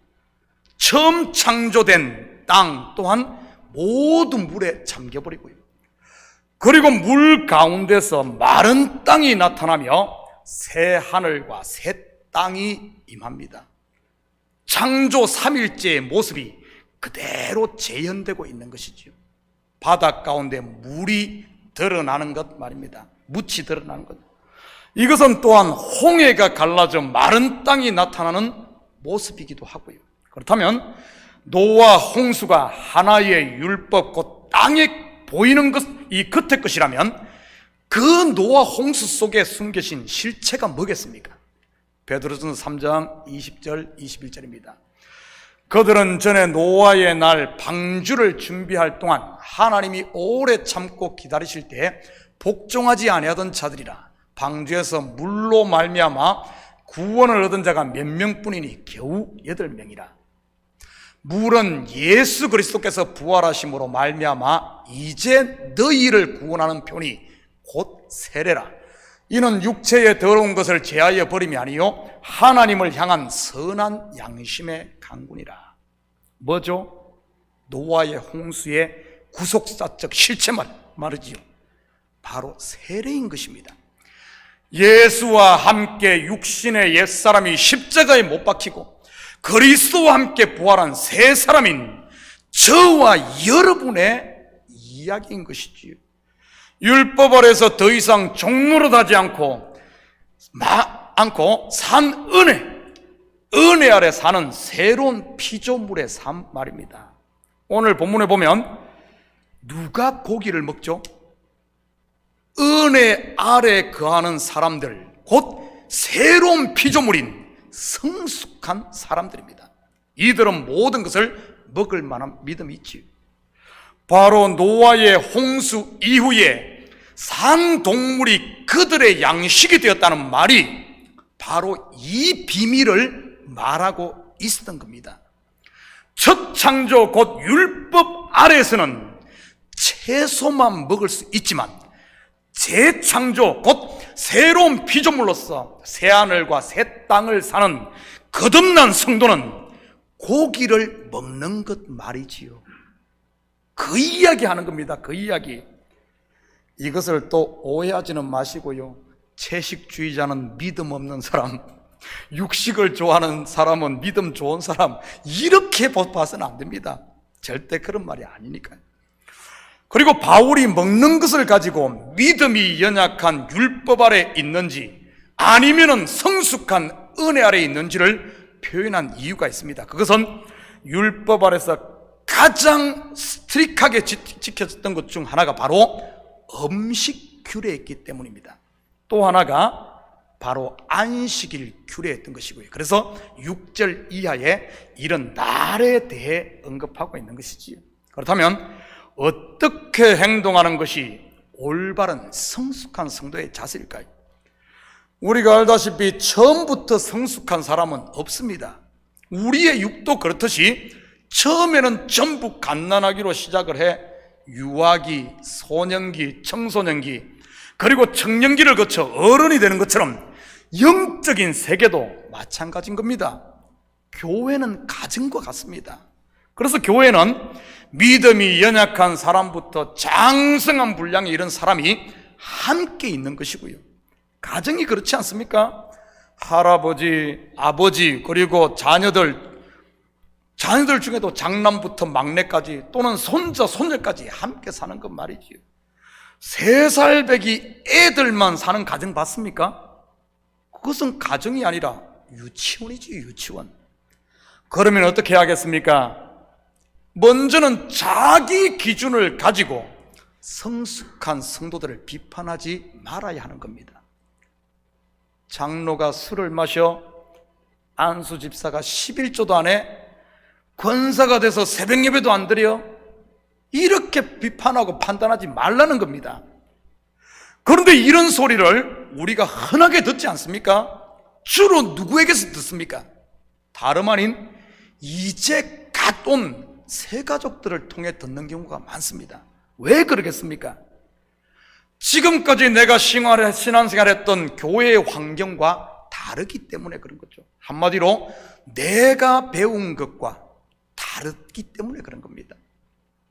처음 창조된 땅 또한 모두 물에 잠겨버리고요. 그리고 물 가운데서 마른 땅이 나타나며 새 하늘과 새 땅이 임합니다. 창조 3일째의 모습이 그대로 재현되고 있는 것이지요. 바다 가운데 물이 드러나는 것 말입니다. 묻이 드러나는 것. 이것은 또한 홍해가 갈라져 마른 땅이 나타나는 모습이기도 하고요. 그렇다면 노아 홍수가 하나의 율법 곧 땅에 보이는 것, 이 겉의 것이라면 그 노아 홍수 속에 숨겨진 실체가 뭐겠습니까? 베드로전서 3장 20절 21절입니다. 그들은 전에 노아의 날 방주를 준비할 동안 하나님이 오래 참고 기다리실 때 복종하지 아니하던 자들이라. 방주에서 물로 말미암아 구원을 얻은 자가 몇 명뿐이니 겨우 8명이라. 물은 예수 그리스도께서 부활하심으로 말미암아 이제 너희를 구원하는 표니 곧 세례라. 이는 육체의 더러운 것을 제하여 버림이 아니요 하나님을 향한 선한 양심의 강군이라. 뭐죠? 노아의 홍수의 구속사적 실체 말이지요. 바로 세례인 것입니다. 예수와 함께 육신의 옛사람이 십자가에 못 박히고 그리스도와 함께 부활한 새 사람인 저와 여러분의 이야기인 것이지요. 율법 아래서 더 이상 종노릇하지 않고 산 은혜 아래 사는 새로운 피조물의 삶 말입니다. 오늘 본문에 보면 누가 고기를 먹죠? 은혜 아래 거하는 사람들, 곧 새로운 피조물인 성숙한 사람들입니다. 이들은 모든 것을 먹을 만한 믿음이 있지요. 바로 노아의 홍수 이후에 산 동물이 그들의 양식이 되었다는 말이 바로 이 비밀을 말하고 있었던 겁니다. 첫 창조 곧 율법 아래에서는 채소만 먹을 수 있지만 재창조 곧 새로운 피조물로서 새하늘과 새 땅을 사는 거듭난 성도는 고기를 먹는 것 말이지요. 그 이야기 하는 겁니다. 그 이야기. 이것을 또 오해하지는 마시고요. 채식주의자는 믿음 없는 사람, 육식을 좋아하는 사람은 믿음 좋은 사람, 이렇게 봐서는 안 됩니다. 절대 그런 말이 아니니까요. 그리고 바울이 먹는 것을 가지고 믿음이 연약한 율법 아래 있는지 아니면은 성숙한 은혜 아래 있는지를 표현한 이유가 있습니다. 그것은 율법 아래서 가장 스트릭하게 지켜졌던 것 중 하나가 바로 음식 규례였기 때문입니다. 또 하나가 바로 안식일 규례였던 것이고요. 그래서 6절 이하에 이런 날에 대해 언급하고 있는 것이지요. 그렇다면 어떻게 행동하는 것이 올바른 성숙한 성도의 자세일까요? 우리가 알다시피 처음부터 성숙한 사람은 없습니다. 우리의 육도 그렇듯이 처음에는 전부 갓난아기로 시작을 해 유아기, 소년기, 청소년기, 그리고 청년기를 거쳐 어른이 되는 것처럼 영적인 세계도 마찬가지인 겁니다. 교회는 가정과 같습니다. 그래서 교회는 믿음이 연약한 사람부터 장성한 분량의 이런 사람이 함께 있는 것이고요. 가정이 그렇지 않습니까? 할아버지, 아버지, 그리고 자녀들 중에도 장남부터 막내까지 또는 손자, 손녀까지 함께 사는 것 말이지요. 3살 배기 애들만 사는 가정 봤습니까? 그것은 가정이 아니라 유치원이지, 유치원. 그러면 어떻게 하겠습니까? 먼저는 자기 기준을 가지고 성숙한 성도들을 비판하지 말아야 하는 겁니다. 장로가 술을 마셔 안수 집사가 11조도 안 해, 권사가 돼서 새벽 예배도 안 드려, 이렇게 비판하고 판단하지 말라는 겁니다. 그런데 이런 소리를 우리가 흔하게 듣지 않습니까? 주로 누구에게서 듣습니까? 다름 아닌 이제 갓 온 새 가족들을 통해 듣는 경우가 많습니다. 왜 그러겠습니까? 지금까지 내가 신앙생활했던 교회의 환경과 다르기 때문에 그런 거죠. 한마디로 내가 배운 것과 다르기 때문에 그런 겁니다.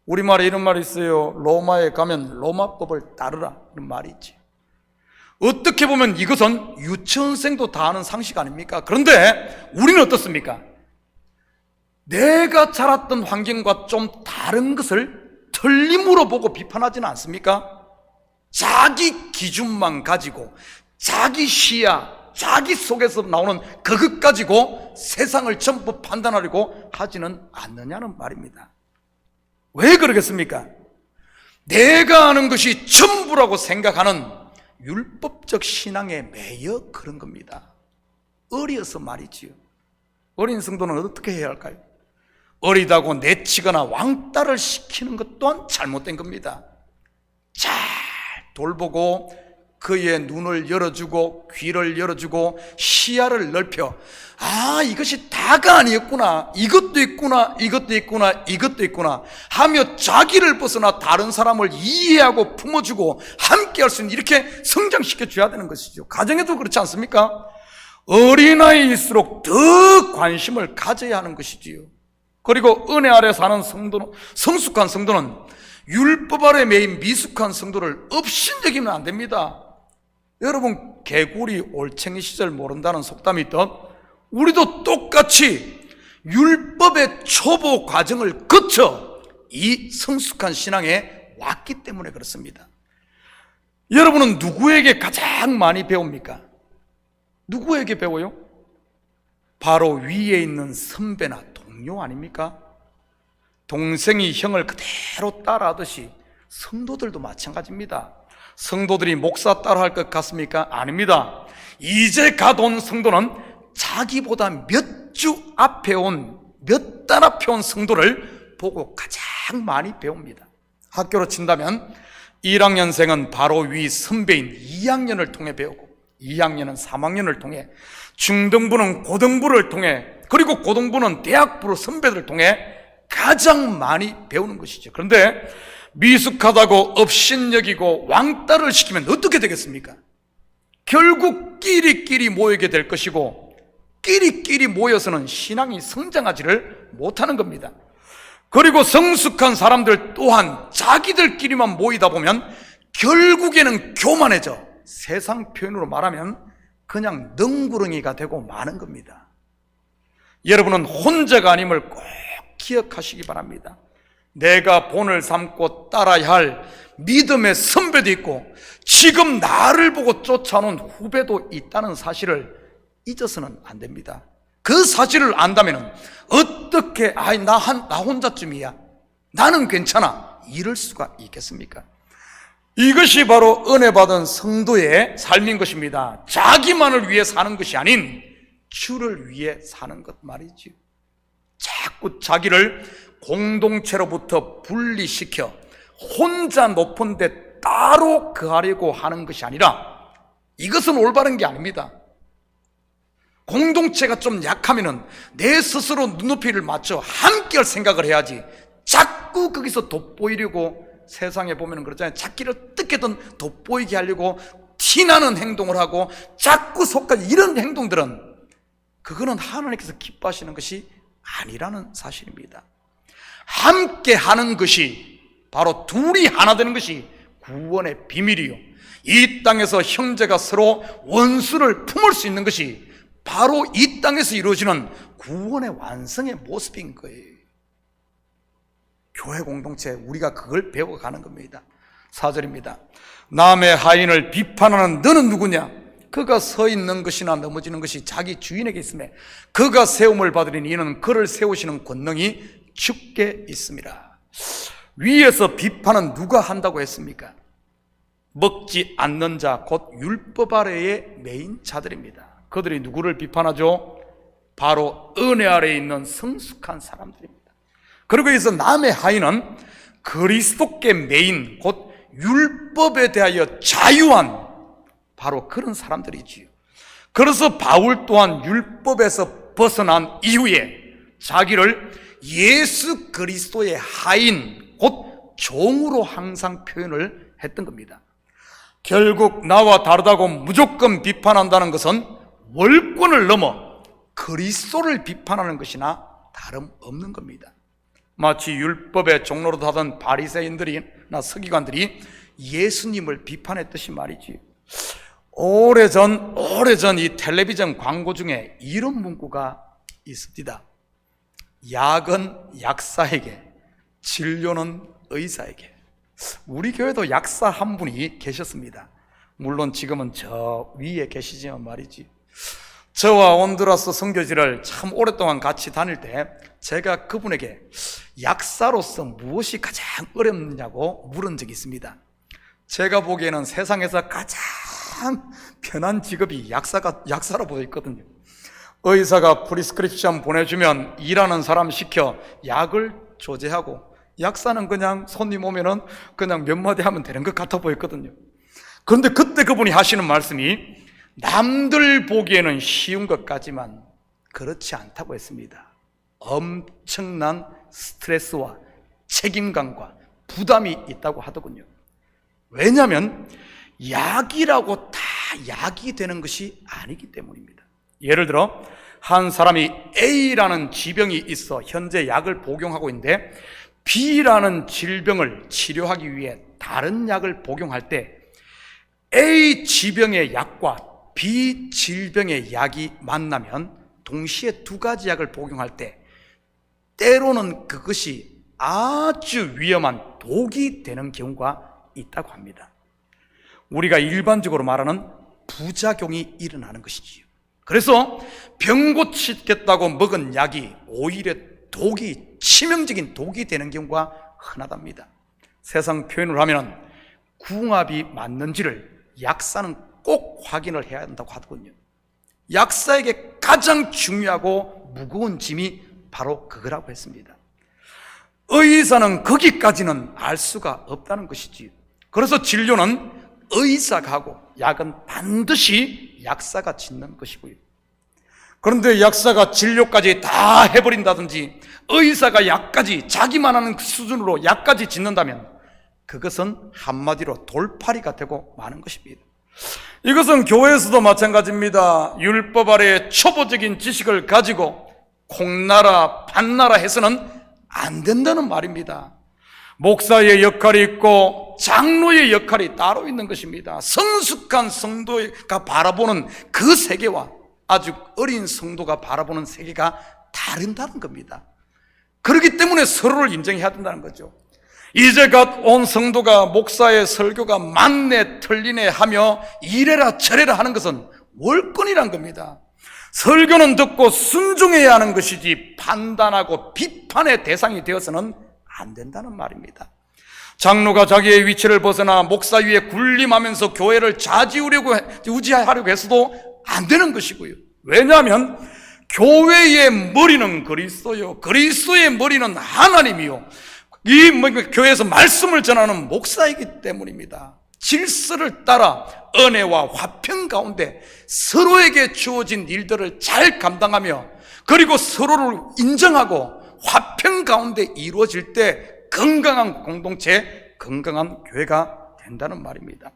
우리말에 이런 말이 있어요. 로마에 가면 로마법을 따르라, 이런 말이 있지. 어떻게 보면 이것은 유치원생도 다 아는 상식 아닙니까? 그런데 우리는 어떻습니까? 내가 자랐던 환경과 좀 다른 것을 틀림으로 보고 비판하지는 않습니까? 자기 기준만 가지고 자기 시야, 자기 속에서 나오는 그것 가지고 세상을 전부 판단하려고 하지는 않느냐는 말입니다. 왜 그러겠습니까? 내가 아는 것이 전부라고 생각하는 율법적 신앙에 매여 그런 겁니다. 어려서 말이지요. 어린 성도는 어떻게 해야 할까요? 어리다고 내치거나 왕따를 시키는 것 또한 잘못된 겁니다. 잘 돌보고 그의 눈을 열어주고 귀를 열어주고 시야를 넓혀, 아, 이것이 다가 아니었구나, 이것도 있구나, 이것도 있구나, 이것도 있구나 하며 자기를 벗어나 다른 사람을 이해하고 품어주고 함께 할 수 있는, 이렇게 성장시켜 줘야 되는 것이죠. 가정에도 그렇지 않습니까? 어린아이일수록 더 관심을 가져야 하는 것이지요. 그리고 은혜 아래 사는 성도는, 성숙한 성도는 율법 아래 매인 미숙한 성도를 업신여기면 안 됩니다. 여러분, 개구리 올챙이 시절 모른다는 속담이 있듯 우리도 똑같이 율법의 초보 과정을 거쳐 이 성숙한 신앙에 왔기 때문에 그렇습니다. 여러분은 누구에게 가장 많이 배웁니까? 누구에게 배워요? 바로 위에 있는 선배나 동료 아닙니까? 동생이 형을 그대로 따라하듯이 성도들도 마찬가지입니다. 성도들이 목사 따라할 것 같습니까? 아닙니다. 이제 가온 성도는 자기보다 몇 주 앞에 온, 몇 달 앞에 온 성도를 보고 가장 많이 배웁니다. 학교로 친다면 1학년생은 바로 위 선배인 2학년을 통해 배우고, 2학년은 3학년을 통해, 중등부는 고등부를 통해, 그리고 고등부는 대학부로 선배들을 통해 가장 많이 배우는 것이죠. 그런데 미숙하다고 업신여기고 왕따를 시키면 어떻게 되겠습니까? 결국 끼리끼리 모이게 될 것이고, 끼리끼리 모여서는 신앙이 성장하지를 못하는 겁니다. 그리고 성숙한 사람들 또한 자기들끼리만 모이다 보면 결국에는 교만해져 세상 표현으로 말하면 그냥 능구렁이가 되고 마는 겁니다. 여러분은 혼자가 아님을 꼭 기억하시기 바랍니다. 내가 본을 삼고 따라야 할 믿음의 선배도 있고 지금 나를 보고 쫓아오는 후배도 있다는 사실을 잊어서는 안 됩니다. 그 사실을 안다면 어떻게 나 혼자쯤이야, 나는 괜찮아, 이럴 수가 있겠습니까? 이것이 바로 은혜 받은 성도의 삶인 것입니다. 자기만을 위해 사는 것이 아닌 주를 위해 사는 것 말이지요. 자꾸 자기를 공동체로부터 분리시켜 혼자 높은 데 따로 거하려고 하는 것이 아니라, 이것은 올바른 게 아닙니다. 공동체가 좀 약하면은 내 스스로 눈높이를 맞춰 함께 할 생각을 해야지, 자꾸 거기서 돋보이려고, 세상에 보면 그렇잖아요. 자기를 어떻게든 돋보이게 하려고 티나는 행동을 하고 자꾸 속까지, 이런 행동들은 그거는 하나님께서 기뻐하시는 것이 아니라는 사실입니다. 함께 하는 것이, 바로 둘이 하나 되는 것이 구원의 비밀이요, 이 땅에서 형제가 서로 원수를 품을 수 있는 것이 바로 이 땅에서 이루어지는 구원의 완성의 모습인 거예요. 교회 공동체, 우리가 그걸 배워가는 겁니다. 4절입니다. 남의 하인을 비판하는 너는 누구냐? 그가 서 있는 것이나 넘어지는 것이 자기 주인에게 있으며 그가 세움을 받으리니 이는 그를 세우시는 권능이 주께 있습니다. 위에서 비판은 누가 한다고 했습니까? 먹지 않는 자, 곧 율법 아래의 매인 자들입니다. 그들이 누구를 비판하죠? 바로 은혜 아래에 있는 성숙한 사람들입니다. 그리고 여기서 남의 하인은 그리스도께 매인, 곧 율법에 대하여 자유한 바로 그런 사람들이지요. 그래서 바울 또한 율법에서 벗어난 이후에 자기를 예수 그리스도의 하인, 곧 종으로 항상 표현을 했던 겁니다. 결국 나와 다르다고 무조건 비판한다는 것은 월권을 넘어 그리스도를 비판하는 것이나 다름없는 겁니다. 마치 율법의 종로로 하던 바리새인들이나 서기관들이 예수님을 비판했듯이 말이지. 오래전 이 텔레비전 광고 중에 이런 문구가 있습니다. 약은 약사에게, 진료는 의사에게. 우리 교회도 약사 한 분이 계셨습니다. 물론 지금은 저 위에 계시지만 말이지. 저와 온두라스 선교지를 참 오랫동안 같이 다닐 때 제가 그분에게 약사로서 무엇이 가장 어렵느냐고 물은 적이 있습니다. 제가 보기에는 세상에서 가장 편한 직업이 약사로 보였거든요. 의사가 프리스크립션 보내주면 일하는 사람 시켜 약을 조제하고, 약사는 그냥 손님 오면은 그냥 몇 마디 하면 되는 것 같아 보였거든요. 그런데 그때 그분이 하시는 말씀이 남들 보기에는 쉬운 것 같지만 그렇지 않다고 했습니다. 엄청난 스트레스와 책임감과 부담이 있다고 하더군요. 왜냐하면 약이라고 다 약이 되는 것이 아니기 때문입니다. 예를 들어 한 사람이 A라는 지병이 있어 현재 약을 복용하고 있는데 B라는 질병을 치료하기 위해 다른 약을 복용할 때 A 질병의 약과 B 질병의 약이 만나면 동시에 두 가지 약을 복용할 때 때로는 그것이 아주 위험한 독이 되는 경우가 있다고 합니다. 우리가 일반적으로 말하는 부작용이 일어나는 것이지요. 그래서 병 고치겠다고 먹은 약이 오히려 독이, 치명적인 독이 되는 경우가 흔하답니다. 세상 표현을 하면 궁합이 맞는지를 약사는 꼭 확인을 해야 한다고 하더군요. 약사에게 가장 중요하고 무거운 짐이 바로 그거라고 했습니다. 의사는 거기까지는 알 수가 없다는 것이지요. 그래서 진료는 의사가 하고 약은 반드시 약사가 짓는 것이고요. 그런데 약사가 진료까지 다 해버린다든지 의사가 약까지 자기만 하는 수준으로 약까지 짓는다면 그것은 한마디로 돌팔이가 되고 마는 것입니다. 이것은 교회에서도 마찬가지입니다. 율법 아래의 초보적인 지식을 가지고 콩나라 반나라 해서는 안 된다는 말입니다. 목사의 역할이 있고 장로의 역할이 따로 있는 것입니다. 성숙한 성도가 바라보는 그 세계와 아주 어린 성도가 바라보는 세계가 다른다는 겁니다. 그렇기 때문에 서로를 인정해야 된다는 거죠. 이제 갓 온 성도가 목사의 설교가 맞네 틀리네 하며 이래라 저래라 하는 것은 월권이란 겁니다. 설교는 듣고 순종해야 하는 것이지 판단하고 비판의 대상이 되어서는 안 된다는 말입니다. 장로가 자기의 위치를 벗어나 목사 위에 군림하면서 교회를 좌지우지하려고 해서도 안 되는 것이고요. 왜냐하면 교회의 머리는 그리스도요, 그리스도의 머리는 하나님이요, 이 교회에서 말씀을 전하는 목사이기 때문입니다. 질서를 따라 은혜와 화평 가운데 서로에게 주어진 일들을 잘 감당하며 그리고 서로를 인정하고 화평 가운데 이루어질 때 건강한 공동체, 건강한 교회가 된다는 말입니다.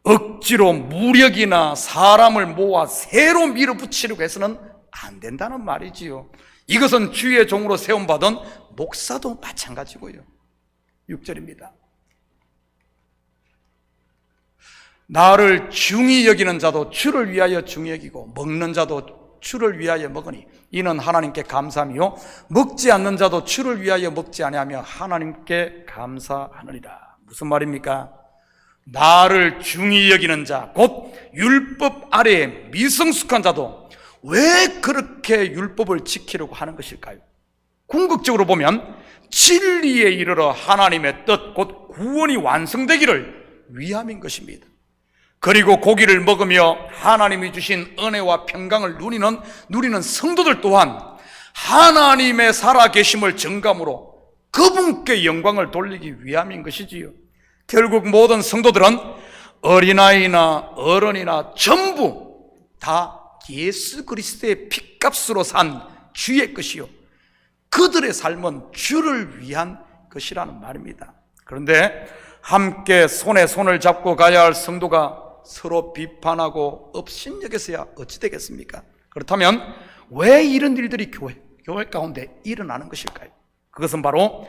억지로 무력이나 사람을 모아 새로 밀어붙이려고 해서는 안 된다는 말이지요. 이것은 주의 종으로 세움받은 목사도 마찬가지고요. 6절입니다. 나를 중히 여기는 자도 주를 위하여 중히 여기고 먹는 자도 주를 위하여 먹으니 이는 하나님께 감사하며 먹지 않는 자도 주를 위하여 먹지 아니하며 하나님께 감사하느니라. 무슨 말입니까? 나를 중히 여기는 자, 곧 율법 아래에 미성숙한 자도 왜 그렇게 율법을 지키려고 하는 것일까요? 궁극적으로 보면 진리에 이르러 하나님의 뜻, 곧 구원이 완성되기를 위함인 것입니다. 그리고 고기를 먹으며 하나님이 주신 은혜와 평강을 누리는 성도들 또한 하나님의 살아계심을 증감으로 그분께 영광을 돌리기 위함인 것이지요. 결국 모든 성도들은 어린아이나 어른이나 전부 다 예수 그리스도의 핏값으로 산 주의 것이요, 그들의 삶은 주를 위한 것이라는 말입니다. 그런데 함께 손에 손을 잡고 가야 할 성도가 서로 비판하고 업신여겨서야 어찌 되겠습니까? 그렇다면 왜 이런 일들이 교회 가운데 일어나는 것일까요? 그것은 바로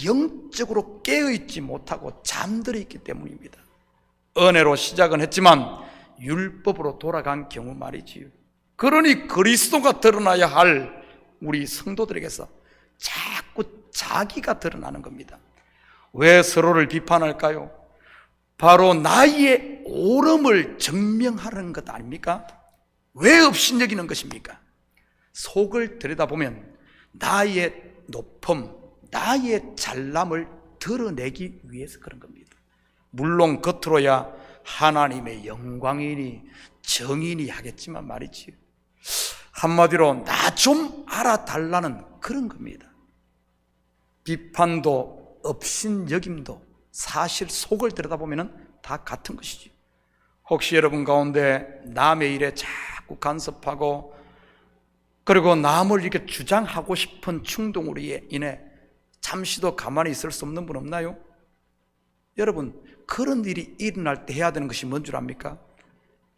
영적으로 깨어있지 못하고 잠들어 있기 때문입니다. 은혜로 시작은 했지만 율법으로 돌아간 경우 말이지요. 그러니 그리스도가 드러나야 할 우리 성도들에게서 자꾸 자기가 드러나는 겁니다. 왜 서로를 비판할까요? 바로 나의 옳음을 증명하는 것 아닙니까? 왜 업신여기는 것입니까? 속을 들여다보면 나의 높음, 나의 잘남을 드러내기 위해서 그런 겁니다. 물론 겉으로야 하나님의 영광이니 정의니 하겠지만 말이지, 한마디로 나 좀 알아달라는 그런 겁니다. 비판도 업신여김도 사실 속을 들여다보면 다 같은 것이죠. 혹시 여러분 가운데 남의 일에 자꾸 간섭하고 그리고 남을 이렇게 주장하고 싶은 충동으로 인해 잠시도 가만히 있을 수 없는 분 없나요? 여러분, 그런 일이 일어날 때 해야 되는 것이 뭔 줄 압니까?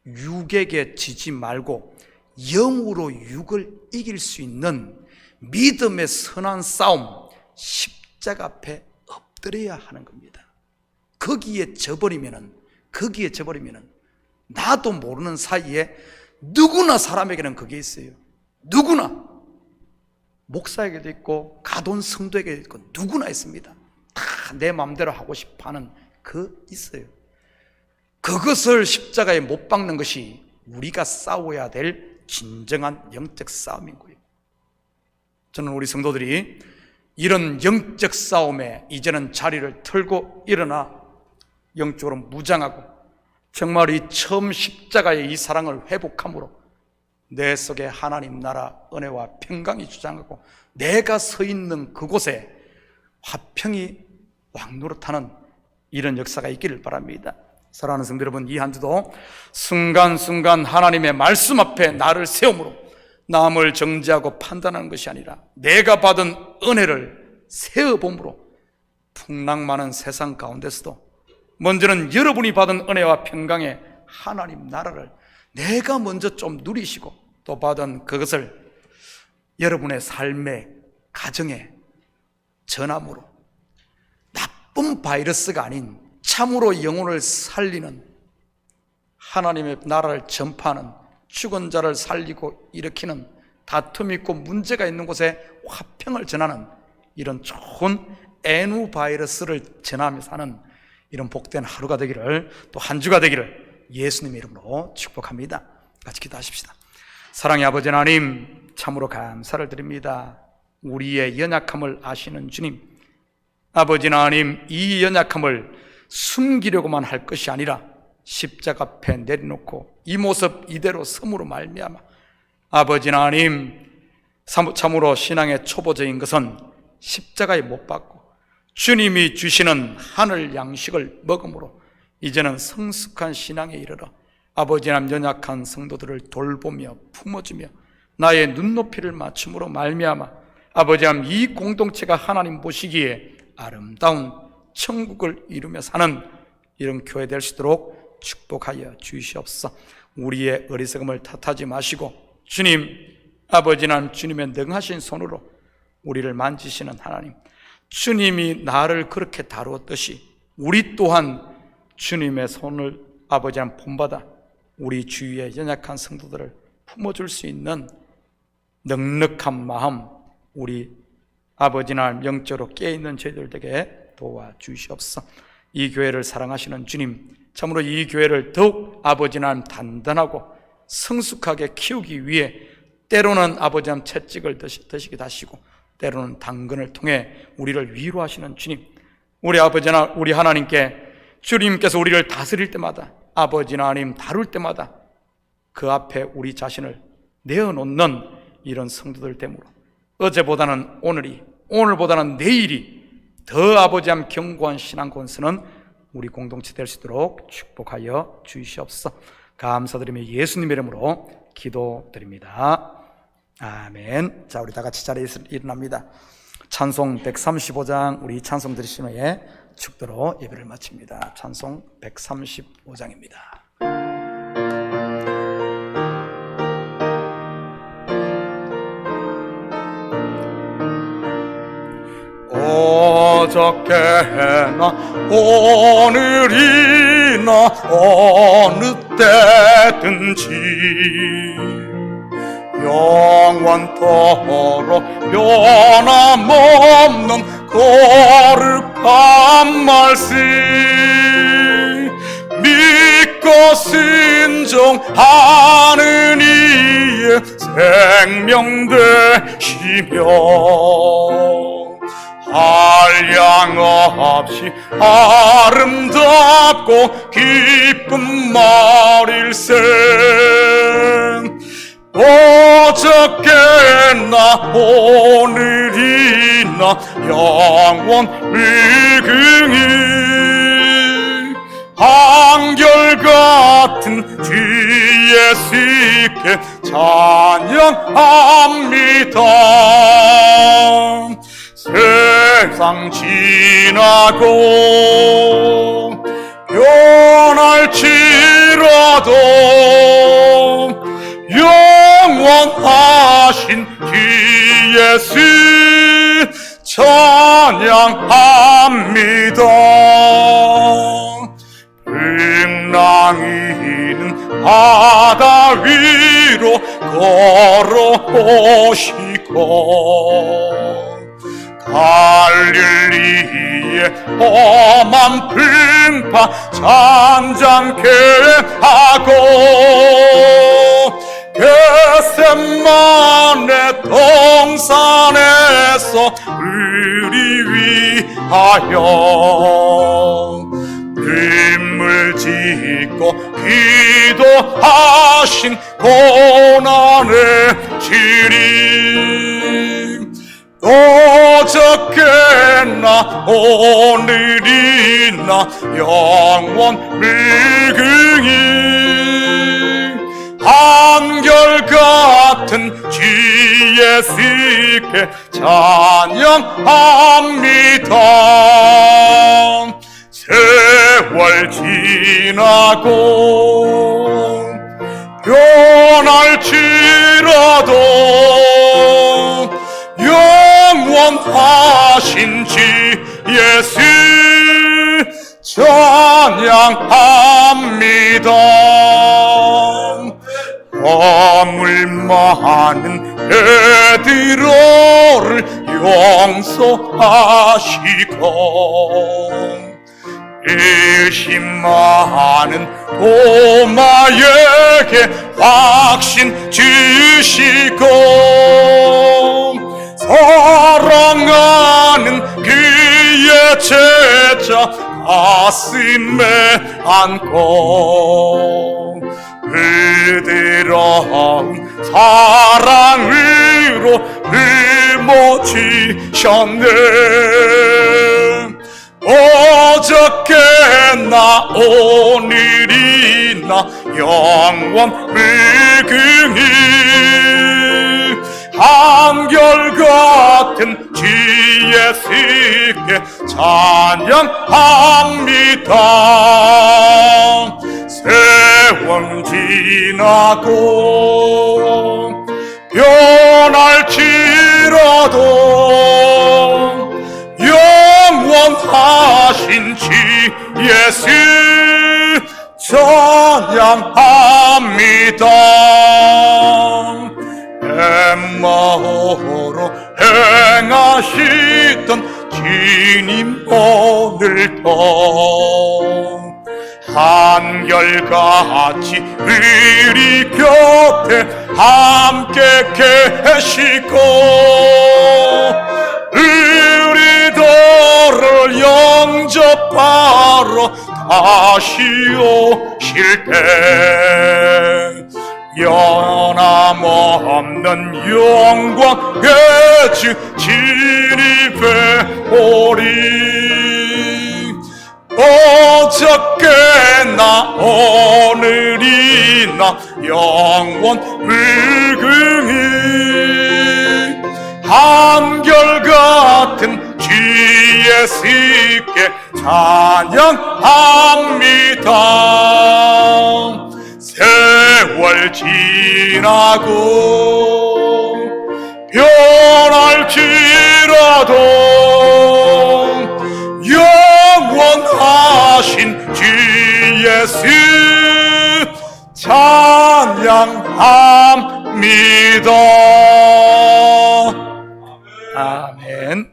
육에게 지지 말고 영으로 육을 이길 수 있는 믿음의 선한 싸움, 십자가 앞에 엎드려야 하는 겁니다. 거기에 져버리면은 나도 모르는 사이에 누구나 사람에게는 그게 있어요. 누구나. 목사에게도 있고 가돈 성도에게도 있고 누구나 있습니다. 다 내 마음대로 하고 싶어 하는 있어요. 그것을 십자가에 못 박는 것이 우리가 싸워야 될 진정한 영적 싸움인 거예요. 저는 우리 성도들이 이런 영적 싸움에 이제는 자리를 털고 일어나 영적으로 무장하고 정말 이 처음 십자가의 이 사랑을 회복함으로 내 속에 하나님 나라 은혜와 평강이 주장하고 내가 서 있는 그곳에 화평이 왕노릇하는 이런 역사가 있기를 바랍니다. 사랑하는 성도 여러분, 이 한 주도 순간순간 하나님의 말씀 앞에 나를 세움으로 남을 정죄하고 판단하는 것이 아니라 내가 받은 은혜를 세어봄으로 풍랑 많은 세상 가운데서도 먼저는 여러분이 받은 은혜와 평강의 하나님 나라를 내가 먼저 좀 누리시고 또 받은 그것을 여러분의 삶의 가정에 전함으로 나쁜 바이러스가 아닌 참으로 영혼을 살리는 하나님의 나라를 전파하는 죽은 자를 살리고 일으키는 다툼 있고 문제가 있는 곳에 화평을 전하는 이런 좋은 애누 바이러스를 전하면서 하는 이런 복된 하루가 되기를 또 한 주가 되기를 예수님의 이름으로 축복합니다. 같이 기도하십시다. 사랑의 아버지 하나님, 참으로 감사를 드립니다. 우리의 연약함을 아시는 주님, 아버지 하나님, 이 연약함을 숨기려고만 할 것이 아니라 십자가 앞에 내려놓고 이 모습 이대로 섬으로 말미암아 아버지 하나님, 참으로 신앙의 초보적인 것은 십자가에 못 박고 주님이 주시는 하늘 양식을 먹음으로 이제는 성숙한 신앙에 이르러 아버지 하나님, 연약한 성도들을 돌보며 품어주며 나의 눈높이를 맞춤으로 말미암아 아버지 하나님, 이 공동체가 하나님 보시기에 아름다운 천국을 이루며 사는 이런 교회 될 수 있도록 축복하여 주시옵소서. 우리의 어리석음을 탓하지 마시고 주님, 아버지 하나님, 주님의 능하신 손으로 우리를 만지시는 하나님, 주님이 나를 그렇게 다루었듯이 우리 또한 주님의 손을 아버지 하나님 본받아 우리 주위의 연약한 성도들을 품어줄 수 있는 넉넉한 마음, 우리 아버지 하나님 영적으로 깨어있는 저희들에게 도와주시옵소서. 이 교회를 사랑하시는 주님, 참으로 이 교회를 더욱 아버지 하나님 단단하고 성숙하게 키우기 위해 때로는 아버지 하나님 채찍을 드시기도 하시고 때로는 당근을 통해 우리를 위로하시는 주님, 우리 아버지 하나님, 우리 하나님께 주님께서 우리를 다스릴 때마다 아버지 하나님 다룰 때마다 그 앞에 우리 자신을 내어놓는 이런 성도들 되므로 어제보다는 오늘이, 오늘보다는 내일이 더 아버지 하나님 견고한 신앙 권세는 우리 공동체 될 수 있도록 축복하여 주시옵소서. 감사드리며 예수님 이름으로 기도드립니다. 아멘. 자, 우리 다 같이 자리에서 일어납니다. 찬송 135장 우리 찬송 들으신 후에 축도로 예배를 마칩니다. 찬송 135장입니다. 어저께나 오늘이나 어느 때든지 영원토록 변함없는 거룩한 말씀 믿고 순종하는 이의 생명 되시며 한량없이 아름답고 기쁜 말일세 어저께나 오늘이나 영원 위궁이 한결같은 주 예수께 찬양합니다. 세상 지나고 변할지라도 영원하신 주 예수 찬양합니다. 백랑이는 바다 위로 걸어오시고 갈릴리의 험한 풍파 잔잔케 하고 겟세마네 동산에서 우리 위하여 눈물 짓고 기도하신 고난의 주님, 어저께나 오늘이나 영원 무궁히 한결같은 주 예수께 찬양합니다. 세월 지나고 변할지라도 영원하신 주 예수 찬양합니다. 허물 많은 베드로를 용서하시고 의심 많은 도마에게 확신 주시고 사랑하는 그의 제자 가슴에 안고 부드러운 사랑으로 품어주셨네. 어저께나 오늘이나 영원 무궁히 한결같은 주 예수께 찬양합니다. 세월 지나고 변할지라도 영원하신 주 예수 찬양합니다. 엠마오로 행하시던 주님 오늘도 한결같이 우리 곁에 함께 계시고 우리들을 영접하러 다시 오실 때 변함없는 영광의 주 진입해 오리. 어저께나 오늘이나 영원 무궁히 한결같은 주 예수께 찬양합니다. 세월 지나고 변할지라도 영원하신 주 예수 찬양합니다. 아멘.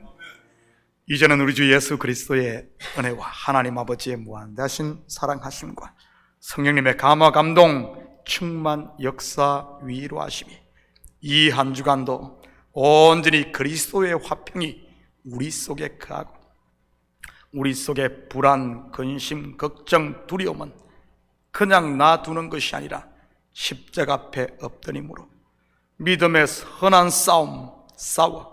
이제는 우리 주 예수 그리스도의 은혜와 하나님 아버지의 무한대하신 사랑하심과 성령님의 감화 감동 충만 역사 위로하심이 이 한 주간도 온전히 그리스도의 화평이 우리 속에 거하고 우리 속에 불안, 근심, 걱정, 두려움은 그냥 놔두는 것이 아니라 십자가 앞에 엎드림으로 믿음의 선한 싸움 싸워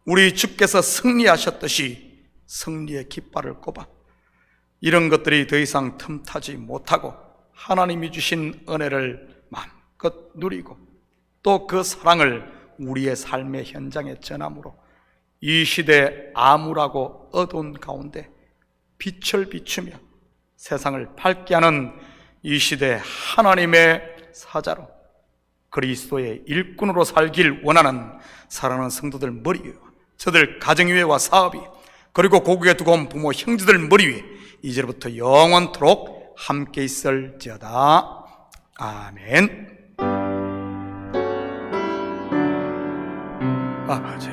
우리 주께서 승리하셨듯이 승리의 깃발을 꼽아 이런 것들이 더 이상 틈타지 못하고 하나님이 주신 은혜를 마음껏 누리고 또 그 사랑을 우리의 삶의 현장에 전함으로 이 시대 암울하고 어두운 가운데 빛을 비추며 세상을 밝게 하는 이 시대 하나님의 사자로 그리스도의 일꾼으로 살길 원하는 사랑하는 성도들 머리 위와 저들 가정 위에와 사업이, 그리고 고국에 두고 온 부모 형제들 머리 위에 이제부터 영원토록 함께 있을지어다. 아멘. 아버지